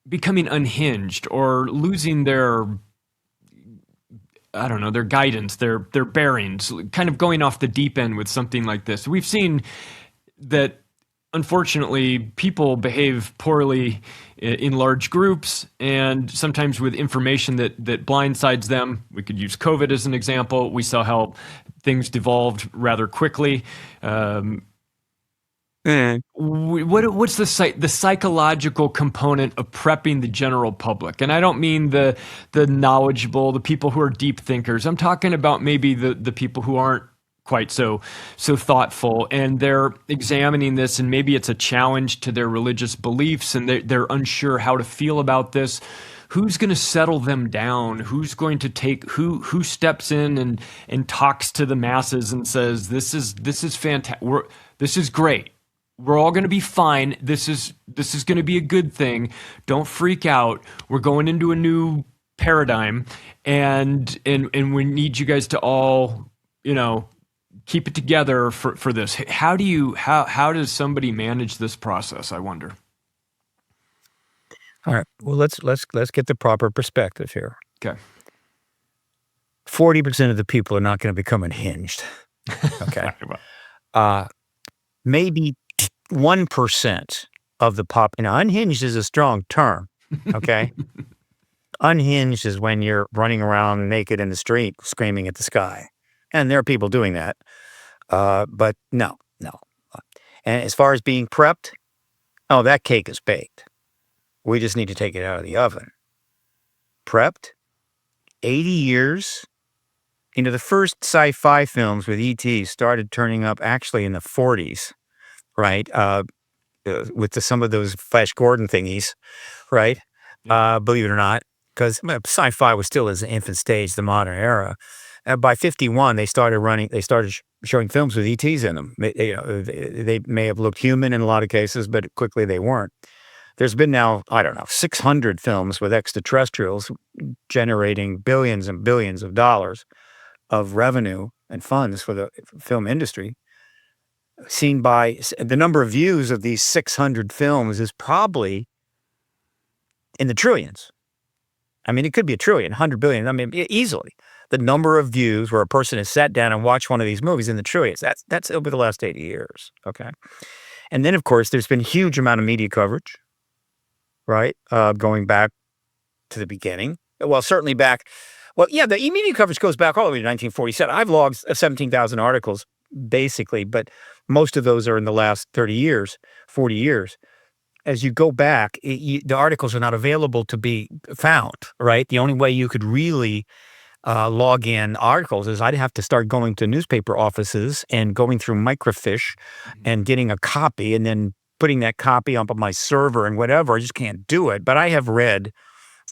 becoming unhinged or losing their guidance, their bearings, kind of going off the deep end with something like this? We've seen that, unfortunately, people behave poorly in large groups and sometimes with information that blindsides them. We could use COVID as an example. We saw how things devolved rather quickly. What's the psychological component of prepping the general public? And I don't mean the knowledgeable, the people who are deep thinkers. I'm talking about maybe the people who aren't quite so thoughtful, and they're examining this, and maybe it's a challenge to their religious beliefs, and they're unsure how to feel about this. Who's going to settle them down? Who's going to who steps in and talks to the masses and says, this is fantastic, this is great, we're all going to be fine, this is going to be a good thing, don't freak out, we're going into a new paradigm, and we need you guys to all keep it together for this. How does somebody manage this process, I wonder? All right. Well, let's get the proper perspective here. Okay. 40% of the people are not going to become unhinged. Okay. Maybe 1% of the unhinged is a strong term. Okay. Unhinged is when you're running around naked in the street screaming at the sky. And there are people doing that. But no. And as far as being prepped, that cake is baked. We just need to take it out of the oven. Prepped, 80 years. The first sci-fi films with E.T. started turning up actually in the 40s, right? With some of those Flash Gordon thingies, right? Believe it or not, because sci-fi was still in its infant stage, the modern era. By 51, they started showing films with ETs in them. They may have looked human in a lot of cases, but quickly they weren't. There's been now, 600 films with extraterrestrials generating billions and billions of dollars of revenue and funds for the film industry. Seen by the number of views of these 600 films is probably in the trillions. I mean, it could be a trillion, 100 billion. I mean, easily. The number of views where a person has sat down and watched one of these movies in the trillions. That's over the last 80 years. Okay. And then, of course, there's been a huge amount of media coverage, right? Going back to the beginning. Well, certainly back. Well, yeah, the media coverage goes back all the way to 1947. I've logged 17,000 articles, basically, but most of those are in the last 30 years, 40 years. As you go back, the articles are not available to be found, right? The only way you could really log in articles is I'd have to start going to newspaper offices and going through microfiche and getting a copy and then putting that copy up on my server and whatever. I just can't do it. But I have read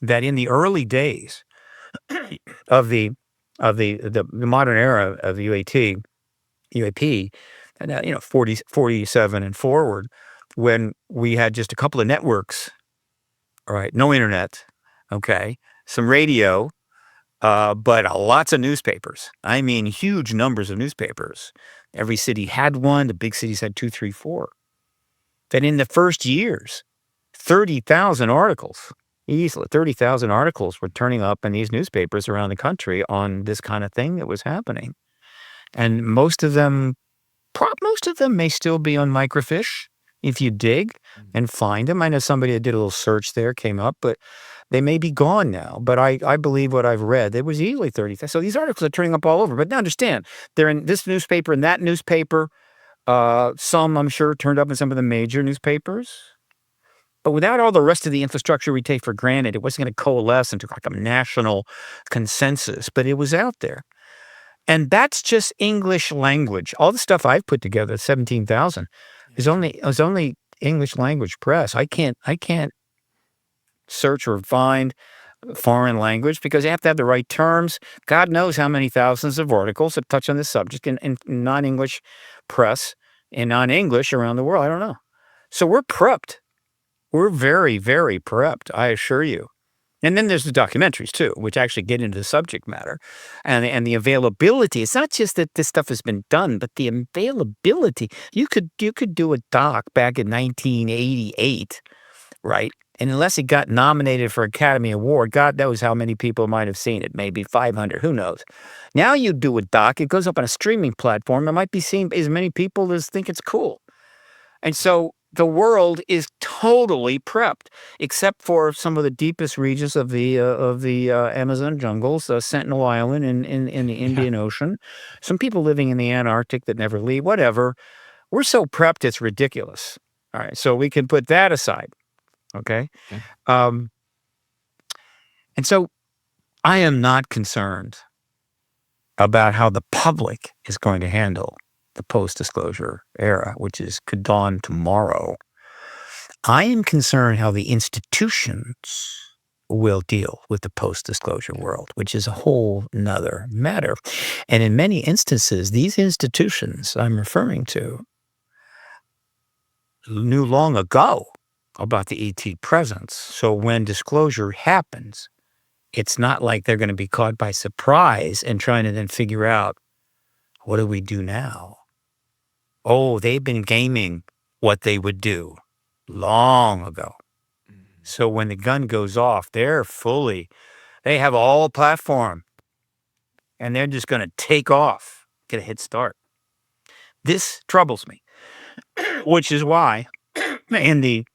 that in the early days of the modern era of UAP, and 47 and forward, when we had just a couple of networks, all right, no internet, okay, some radio, but lots of newspapers. I mean, huge numbers of newspapers. Every city had one. The big cities had 2, 3, 4. Then in the first years, 30,000 articles, easily 30,000 articles were turning up in these newspapers around the country on this kind of thing that was happening. And most of them may still be on microfiche if you dig and find them. I know somebody that did a little search there came up, but they may be gone now. But I believe what I've read, there was easily 30,000. So these articles are turning up all over. But now understand, they're in this newspaper and that newspaper. Some, I'm sure, turned up in some of the major newspapers. But without all the rest of the infrastructure we take for granted, it wasn't going to coalesce into like a national consensus, but it was out there. And that's just English language. All the stuff I've put together, 17,000, is only English language press. I can't search or find foreign language because you have to have the right terms. God knows how many thousands of articles that touch on this subject in non-English press and non-English around the world. I don't know. So we're prepped. We're very, very prepped, I assure you. And then there's the documentaries too, which actually get into the subject matter and the availability. It's not just that this stuff has been done, but the availability. You could do a doc back in 1988, right? And unless it got nominated for Academy Award, God knows how many people might have seen it, maybe 500, who knows. Now you do a doc, it goes up on a streaming platform, it might be seen by as many people as think it's cool. And so the world is totally prepped, except for some of the deepest regions of the Amazon jungles, Sentinel Island in the Indian Ocean, some people living in the Antarctic that never leave, whatever. We're so prepped, it's ridiculous. All right, so we can put that aside, okay? And so I am not concerned about how the public is going to handle the post-disclosure era, which could dawn tomorrow. I am concerned how the institutions will deal with the post-disclosure world, which is a whole nother matter. And in many instances, these institutions I'm referring to knew long ago about the ET presence. So when disclosure happens, it's not like they're going to be caught by surprise and trying to then figure out, what do we do now? Oh, they've been gaming what they would do long ago. So when the gun goes off, they have a whole platform and they're just going to take off, get a head start. This troubles me, which is why in the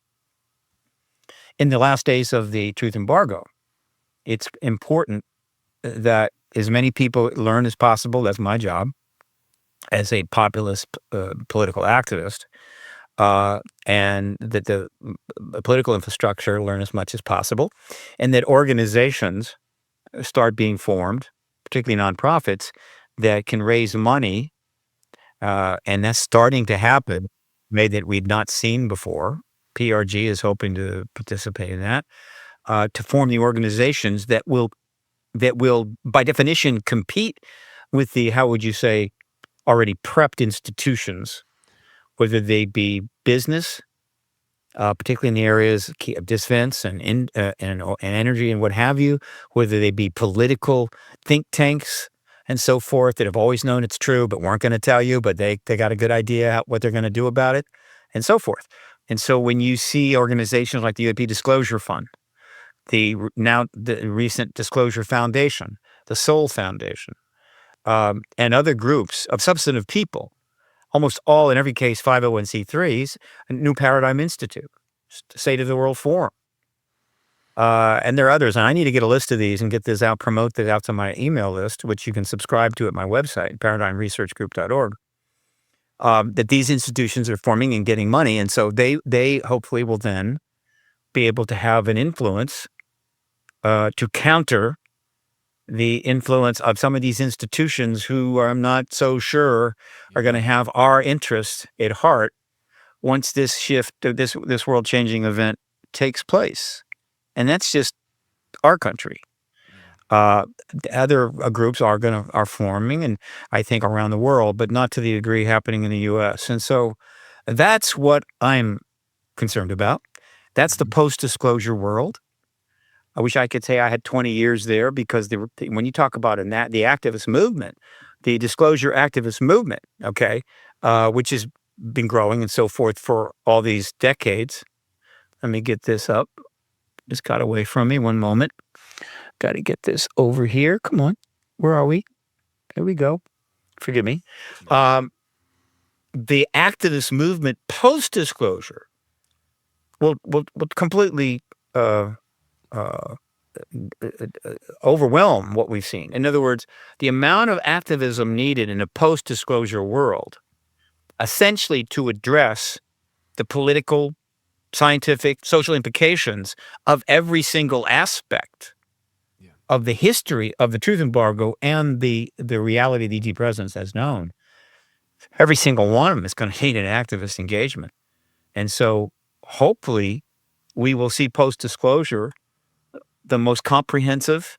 last days of the truth embargo, it's important that as many people learn as possible. That's my job as a populist political activist, and that the political infrastructure learn as much as possible, and that organizations start being formed, particularly nonprofits, that can raise money, and that's starting to happen, that we'd not seen before. PRG is hoping to participate in that, to form the organizations that will, by definition, compete with the, how would you say, already prepped institutions, whether they be business, particularly in the areas of defense and energy and what have you, whether they be political think tanks and so forth that have always known it's true but weren't going to tell you, but they got a good idea what they're going to do about it, and so forth. And so when you see organizations like the UAP Disclosure Fund, the recent Disclosure Foundation, the Soul Foundation, and other groups of substantive people, almost all, in every case, 501c3s, New Paradigm Institute, State of the World Forum. And there are others, and I need to get a list of these and get this out, promote that out to my email list, which you can subscribe to at my website, paradigmresearchgroup.org, that these institutions are forming and getting money. And so they hopefully will then be able to have an influence to counter the influence of some of these institutions who I'm not so sure are going to have our interests at heart once this shift, this world-changing event takes place. And that's just our country. Other groups are forming, and I think around the world, but not to the degree happening in the U.S. And so that's what I'm concerned about. That's the post-disclosure world. I wish I could say I had 20 years there, because when you talk about the activist movement, the disclosure activist movement, okay, which has been growing and so forth for all these decades. Let me get this up. Just got away from me. One moment. Got to get this over here. Come on. Where are we? There we go. Forgive me. The activist movement post-disclosure will completely overwhelm what we've seen. In other words, the amount of activism needed in a post-disclosure world, essentially to address the political, scientific, social implications of every single aspect of the history of the truth embargo and the reality of the ET presence as known, every single one of them is going to need an activist engagement. And so hopefully we will see post-disclosure the most comprehensive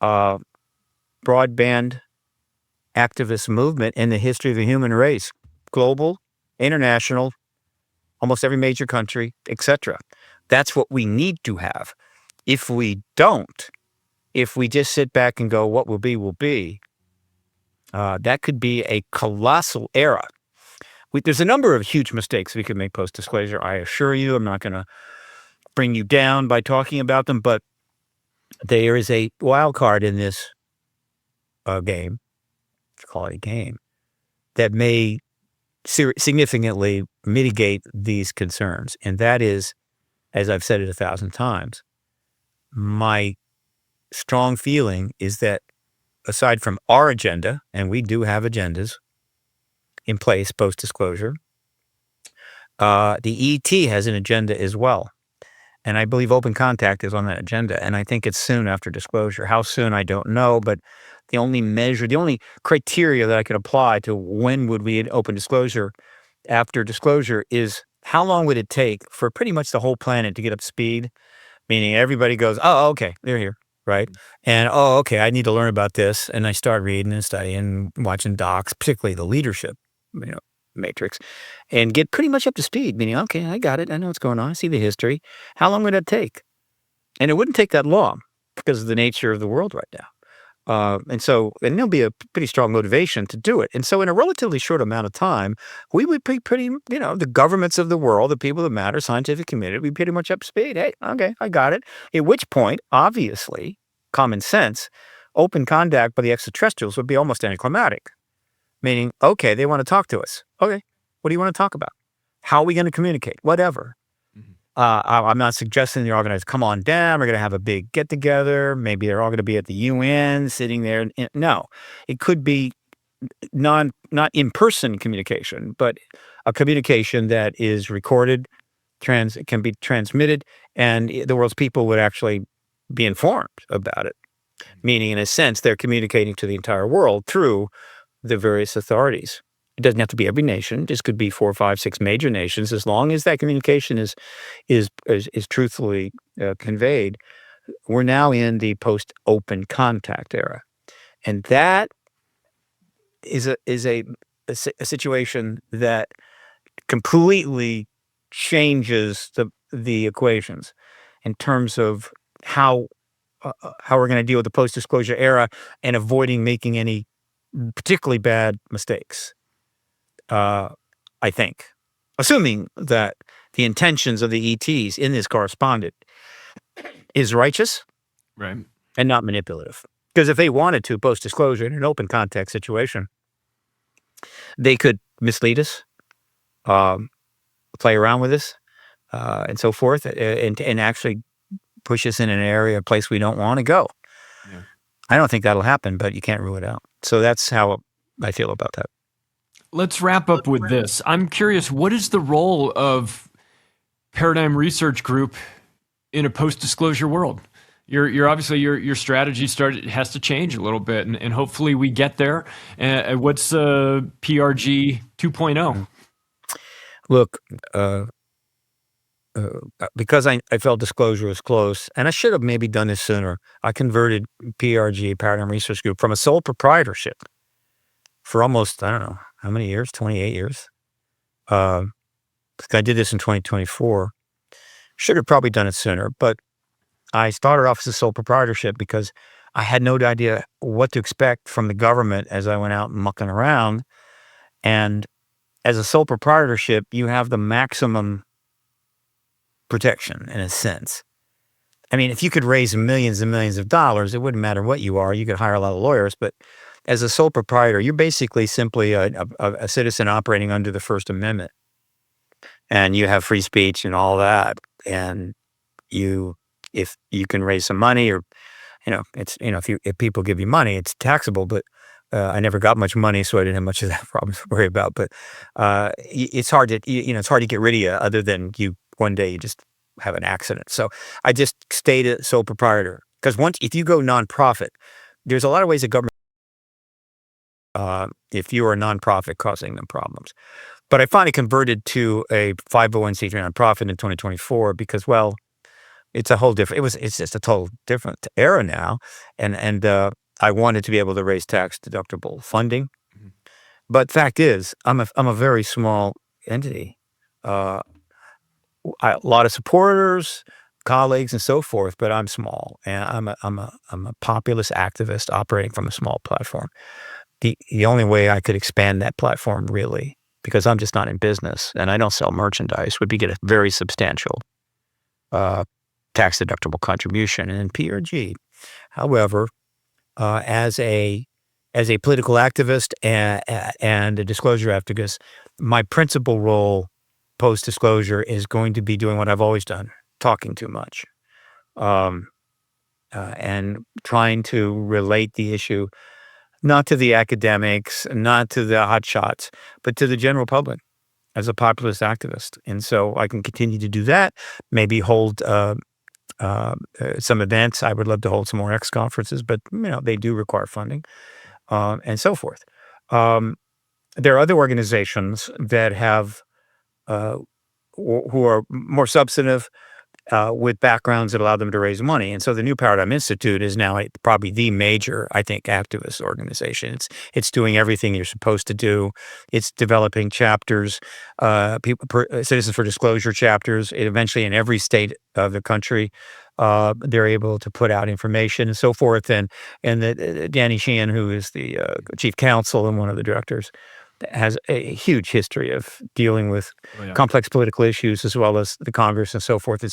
broadband activist movement in the history of the human race, global, international, almost every major country, etc. That's what we need to have. If we don't, if we just sit back and go, what will be, that could be a colossal era. There's a number of huge mistakes we could make post-disclosure. I assure you, I'm not going to bring you down by talking about them, but there is a wild card in this game, let's call it a game, that may significantly mitigate these concerns. And that is, as I've said it 1,000 times, my strong feeling is that aside from our agenda, and we do have agendas in place post-disclosure, the ET has an agenda as well. And I believe open contact is on that agenda. And I think it's soon after disclosure. How soon, I don't know. But the only criteria that I could apply to when would we open disclosure after disclosure is how long would it take for pretty much the whole planet to get up to speed? Meaning everybody goes, oh, okay, they're here, right? And, oh, okay, I need to learn about this. And I start reading and studying and watching docs, particularly the leadership, matrix, and get pretty much up to speed, meaning, okay, I got it. I know what's going on. I see the history. How long would that take? And it wouldn't take that long because of the nature of the world right now. And there'll be a pretty strong motivation to do it. And so in a relatively short amount of time, we would be pretty, the governments of the world, the people that matter, scientific community, we pretty much up to speed. Hey, okay, I got it. At which point, obviously, common sense, open contact by the extraterrestrials would be almost anticlimactic. Meaning, okay, they want to talk to us. Okay, what do you want to talk about? How are we going to communicate? Whatever. I'm not suggesting they're all going to come on down. We're going to have a big get-together. Maybe they're all going to be at the UN sitting there. No, it could be not in-person communication, but a communication that is recorded, can be transmitted, and the world's people would actually be informed about it. Meaning, in a sense, they're communicating to the entire world through the various authorities. It doesn't have to be every nation. This could be 4, 5, 6 major nations. As long as that communication is truthfully conveyed, we're now in the post-open contact era, and that is a situation that completely changes the equations in terms of how we're going to deal with the post-disclosure era and avoiding making any particularly bad mistakes. I think, assuming that the intentions of the ETs in this corresponded is righteous, right, and not manipulative. Because if they wanted to post-disclosure in an open context situation, they could mislead us, play around with us, and so forth, and actually push us in an area, a place we don't want to go. Yeah. I don't think that'll happen, but you can't rule it out. So that's how I feel about that. Let's wrap up with this. I'm curious, what is the role of Paradigm Research Group in a post-disclosure world? You're obviously your strategy has to change a little bit, and hopefully we get there. What's PRG 2.0? Look, because I felt disclosure was close, and I should have maybe done this sooner, I converted PRG, Paradigm Research Group, from a sole proprietorship for almost, I don't know, how many years? 28 years. I did this in 2024. Should have probably done it sooner, but I started off as a sole proprietorship because I had no idea what to expect from the government as I went out mucking around. And as a sole proprietorship, you have the maximum protection in a sense. I mean, if you could raise millions and millions of dollars, it wouldn't matter what you are. You could hire a lot of lawyers, but as a sole proprietor, you're basically simply a citizen operating under the First Amendment, and you have free speech and all that. And if you can raise some money, or if people give you money, it's taxable. But I never got much money, so I didn't have much of that problem to worry about. But it's hard to it's hard to get rid of you, other than one day you just have an accident. So I just stayed a sole proprietor, because if you go nonprofit, there's a lot of ways the government, if you are a nonprofit, causing them problems. But I finally converted to a 501c3 nonprofit in 2024 because, well, it's a whole different. It's just a total different era now, and I wanted to be able to raise tax deductible funding. Mm-hmm. But fact is, I'm a very small entity. A lot of supporters, colleagues, and so forth, but I'm small, and I'm a populist activist operating from a small platform. The only way I could expand that platform, really, because I'm just not in business and I don't sell merchandise, would be get a very substantial tax deductible contribution. And in PRG, however, as a political activist and a disclosure activist, my principal role post-disclosure is going to be doing what I've always done, talking too much, and trying to relate the issue not to the academics, not to the hotshots, but to the general public as a populist activist. And so I can continue to do that, maybe hold some events. I would love to hold some more X conferences, but they do require funding, and so forth. There are other organizations that have who are more substantive, with backgrounds that allow them to raise money. And so the New Paradigm Institute is now probably the major, I think, activist organization. It's doing everything you're supposed to do. It's developing chapters, Citizens for Disclosure chapters. Eventually, in every state of the country, they're able to put out information and so forth. And Danny Sheehan, who is the chief counsel and one of the directors, has a huge history of dealing with complex political issues, as well as the Congress and so forth.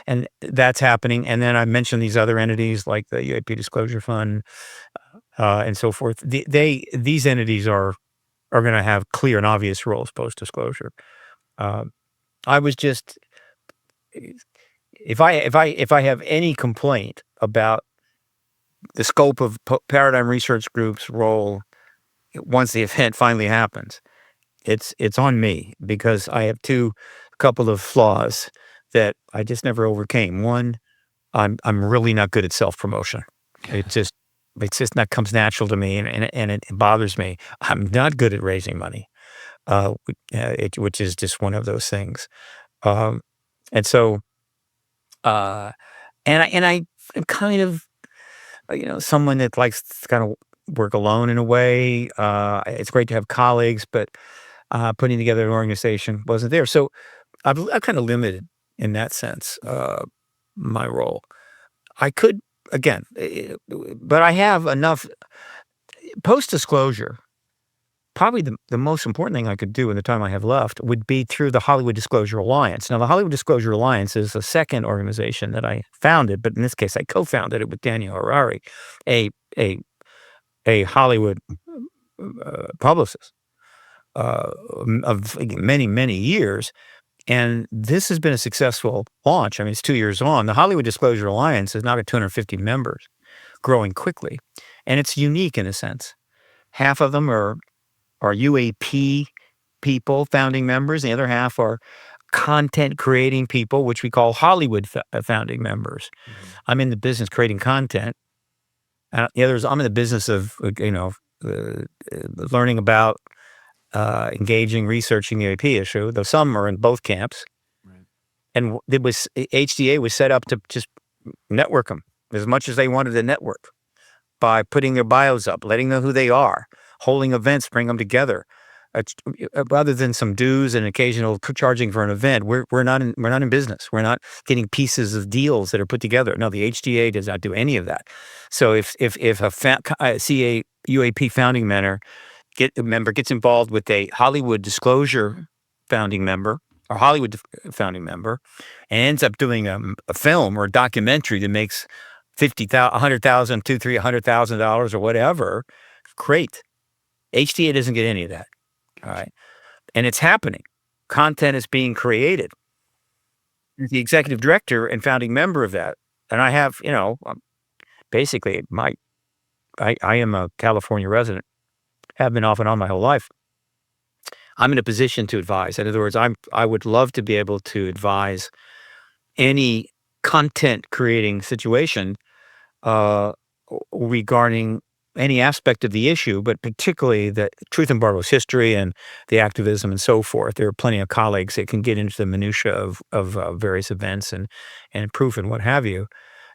And that's happening. And then I mentioned these other entities like the UAP Disclosure Fund, and so forth. These entities are going to have clear and obvious roles post-disclosure. I was just, if I have any complaint about the scope of Paradigm Research Group's role once the event finally happens, it's on me, because I have a couple of flaws that I just never overcame. One, I'm really not good at self-promotion. It's just not comes natural to me, and it bothers me. I'm not good at raising money, which is just one of those things. And so, and I'm kind of, someone that likes to kind of work alone in a way. It's great to have colleagues, but putting together an organization wasn't there. So I'm kind of limited in that sense, my role. I could, again, but I have enough post-disclosure. probably the most important thing I could do in the time I have left would be through the Hollywood Disclosure Alliance. Now, the Hollywood Disclosure Alliance is a second organization that I founded, but in this case, I co-founded it with Daniel Harari, a Hollywood publicist of many, many years. And this has been a successful launch. I mean, it's 2 years on. The Hollywood Disclosure Alliance is now at 250 members, growing quickly. And it's unique in a sense. Half of them are UAP people, founding members. The other half are content creating people, which we call Hollywood founding members. Mm-hmm. I'm in the business creating content. The others, I'm in the business of, learning about, engaging, researching the UAP issue, though some are in both camps. Right. And HDA was set up to just network them as much as they wanted to network by putting their bios up, letting them know who they are, holding events, bring them together. Rather than some dues and occasional charging for an event, we're not in business. We're not getting pieces of deals that are put together. No, the HDA does not do any of that. So if a CA UAP founding member gets involved with a Hollywood Disclosure founding member or Hollywood founding member, and ends up doing a film or a documentary that makes $50,000, $100,000, $200,000, $300,000 or whatever, great. HDA doesn't get any of that. All right. And it's happening. Content is being created. The executive director and founding member of that. And I have, basically I am a California resident, have been off and on my whole life. I'm in a position to advise. In other words, I would love to be able to advise any content creating situation regarding any aspect of the issue, but particularly the truth embargo's history and the activism and so forth. There are plenty of colleagues that can get into the minutia of various events and proof and what have you.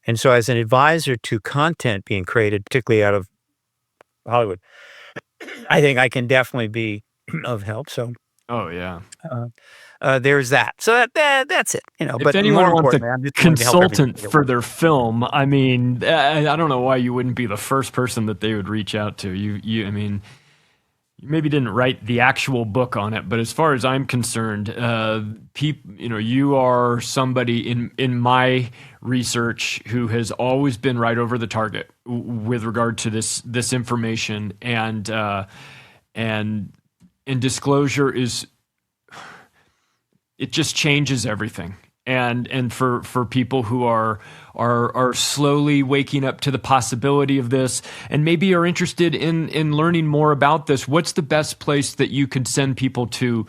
And so as an advisor to content being created, particularly out of Hollywood, I think I can definitely be of help. So, oh yeah, there's that. So that's it. If but anyone more wants importantly, a consultant for their film, I mean, I don't know why you wouldn't be the first person that they would reach out to. I mean, you maybe didn't write the actual book on it, but as far as I'm concerned, you are somebody in my research who has always been right over the target with regard to this information, and disclosure it just changes everything. And for people who are slowly waking up to the possibility of this and maybe are interested in learning more about this, what's the best place that you could send people to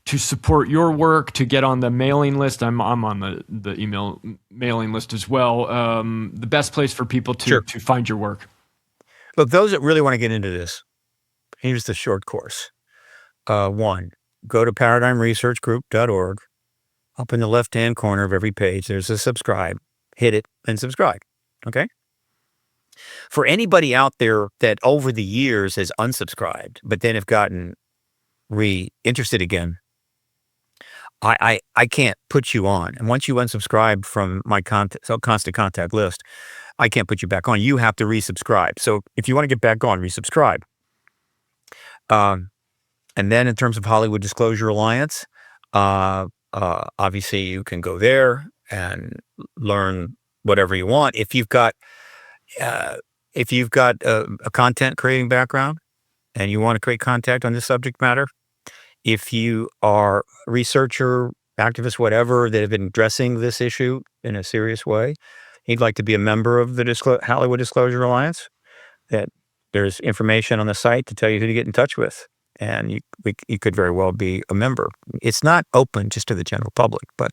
support your work, to get on the mailing list? I'm on the email mailing list as well. The best place for people to find your work. Look, those that really want to get into this, here's the short course. One, go to paradigmresearchgroup.org. Up in the left-hand corner of every page, there's a subscribe. Hit it and subscribe, okay? For anybody out there that over the years has unsubscribed, but then have gotten interested again, I can't put you on. And once you unsubscribe from my constant contact list, I can't put you back on. You have to resubscribe. So if you want to get back on, resubscribe. And then in terms of Hollywood Disclosure Alliance, obviously you can go there and learn whatever you want. If you've got a content creating background and you want to create content on this subject matter, if you are a researcher, activist, whatever, that have been addressing this issue in a serious way, you'd like to be a member of the Hollywood Disclosure Alliance, that there's information on the site to tell you who to get in touch with. And you could very well be a member. It's not open just to the general public, but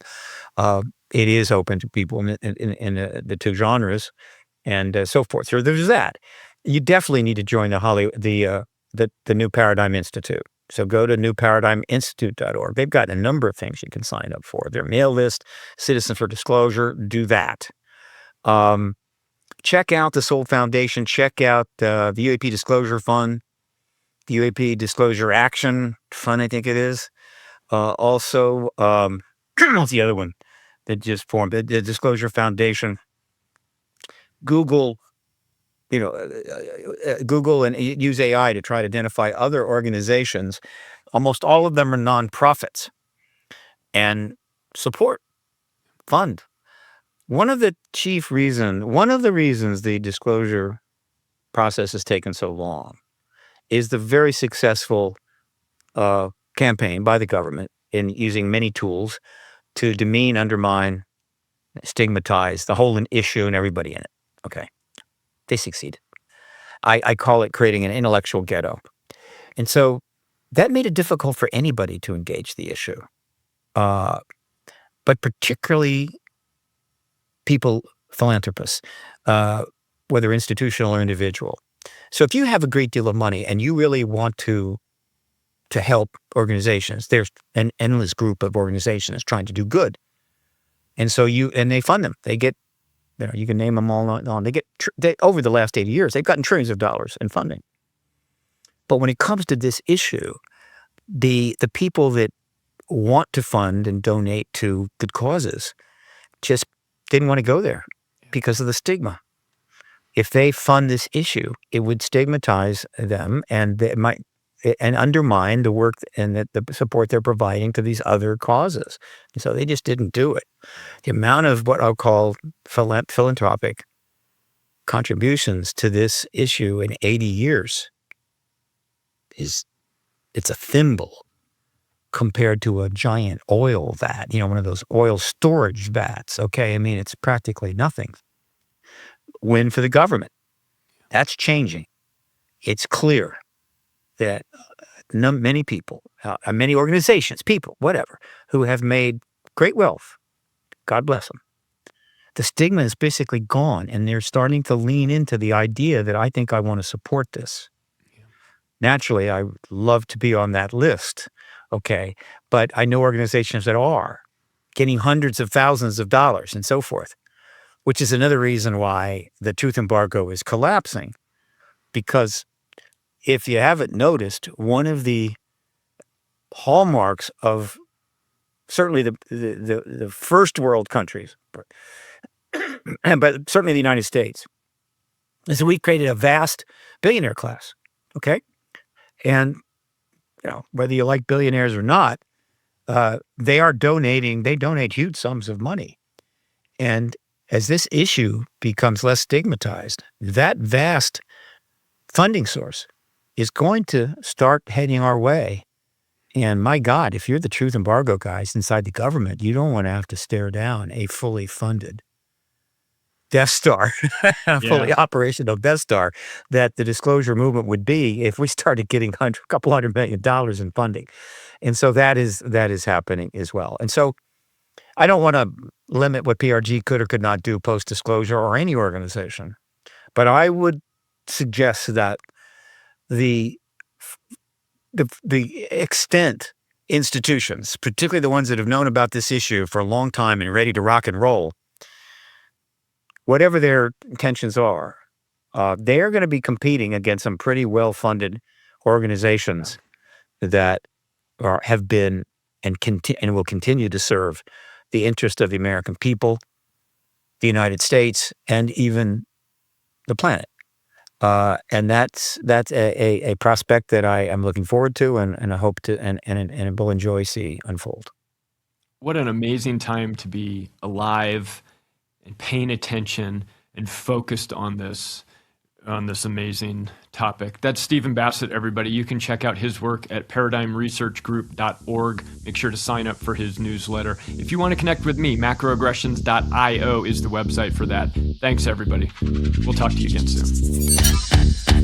it is open to people in the two genres and so forth. So there's that. You definitely need to join the New Paradigm Institute. So go to newparadigminstitute.org. They've got a number of things you can sign up for. Their mail list, Citizen for Disclosure, do that. Check out the Soul Foundation. Check out the UAP Disclosure Fund. The UAP Disclosure Action Fund, I think it is. Also, what's the other one that just formed? The Disclosure Foundation. Google Google and use AI to try to identify other organizations. Almost all of them are nonprofits and fund. One of the reasons the disclosure process has taken so long is the very successful campaign by the government in using many tools to demean, undermine, stigmatize the whole issue and everybody in it. Okay. They succeeded. I call it creating an intellectual ghetto. And so that made it difficult for anybody to engage the issue. But particularly philanthropists, whether institutional or individual. So if you have a great deal of money and you really want to help organizations, there's an endless group of organizations trying to do good. And so they fund them. They get, you can name them all on. They over the last 80 years, they've gotten trillions of dollars in funding. But when it comes to this issue, the people that want to fund and donate to good causes just didn't want to go there because of the stigma. If they fund this issue, it would stigmatize them and they might undermine the work and the support they're providing to these other causes. And so they just didn't do it. The amount of what I'll call philanthropic contributions to this issue in 80 years it's a thimble compared to a giant oil vat, one of those oil storage vats. Okay, I mean, it's practically nothing. Win for the government. That's changing. It's clear that many people, many organizations, people, whatever, who have made great wealth, God bless them, the stigma is basically gone, and they're starting to lean into the idea that I think I want to support this. Naturally, I would love to be on that list, okay, but I know organizations that are getting hundreds of thousands of dollars and so forth, which is another reason why the truth embargo is collapsing, because if you haven't noticed, one of the hallmarks of certainly the first world countries, but certainly the United States, is that we've created a vast billionaire class, okay? And, whether you like billionaires or not, they donate huge sums of money. And as this issue becomes less stigmatized, that vast funding source is going to start heading our way. And my God, if you're the truth embargo guys inside the government, you don't want to have to stare down a fully funded Death Star, fully operational Death Star, that the disclosure movement would be if we started getting a couple $100 million in funding. And so that is happening as well. And so I don't want to limit what PRG could or could not do post-disclosure or any organization, but I would suggest that the extent institutions, particularly the ones that have known about this issue for a long time and ready to rock and roll, whatever their intentions are, they are going to be competing against some pretty well-funded organizations that have been and will continue to serve the interest of the American people, the United States, and even the planet. And that's a prospect that I am looking forward to and I hope to and will enjoy see unfold. What an amazing time to be alive and paying attention and focused on this amazing topic. That's Stephen Bassett, everybody. You can check out his work at paradigmresearchgroup.org. Make sure to sign up for his newsletter. If you want to connect with me, macroaggressions.io is the website for that. Thanks, everybody. We'll talk to you again soon.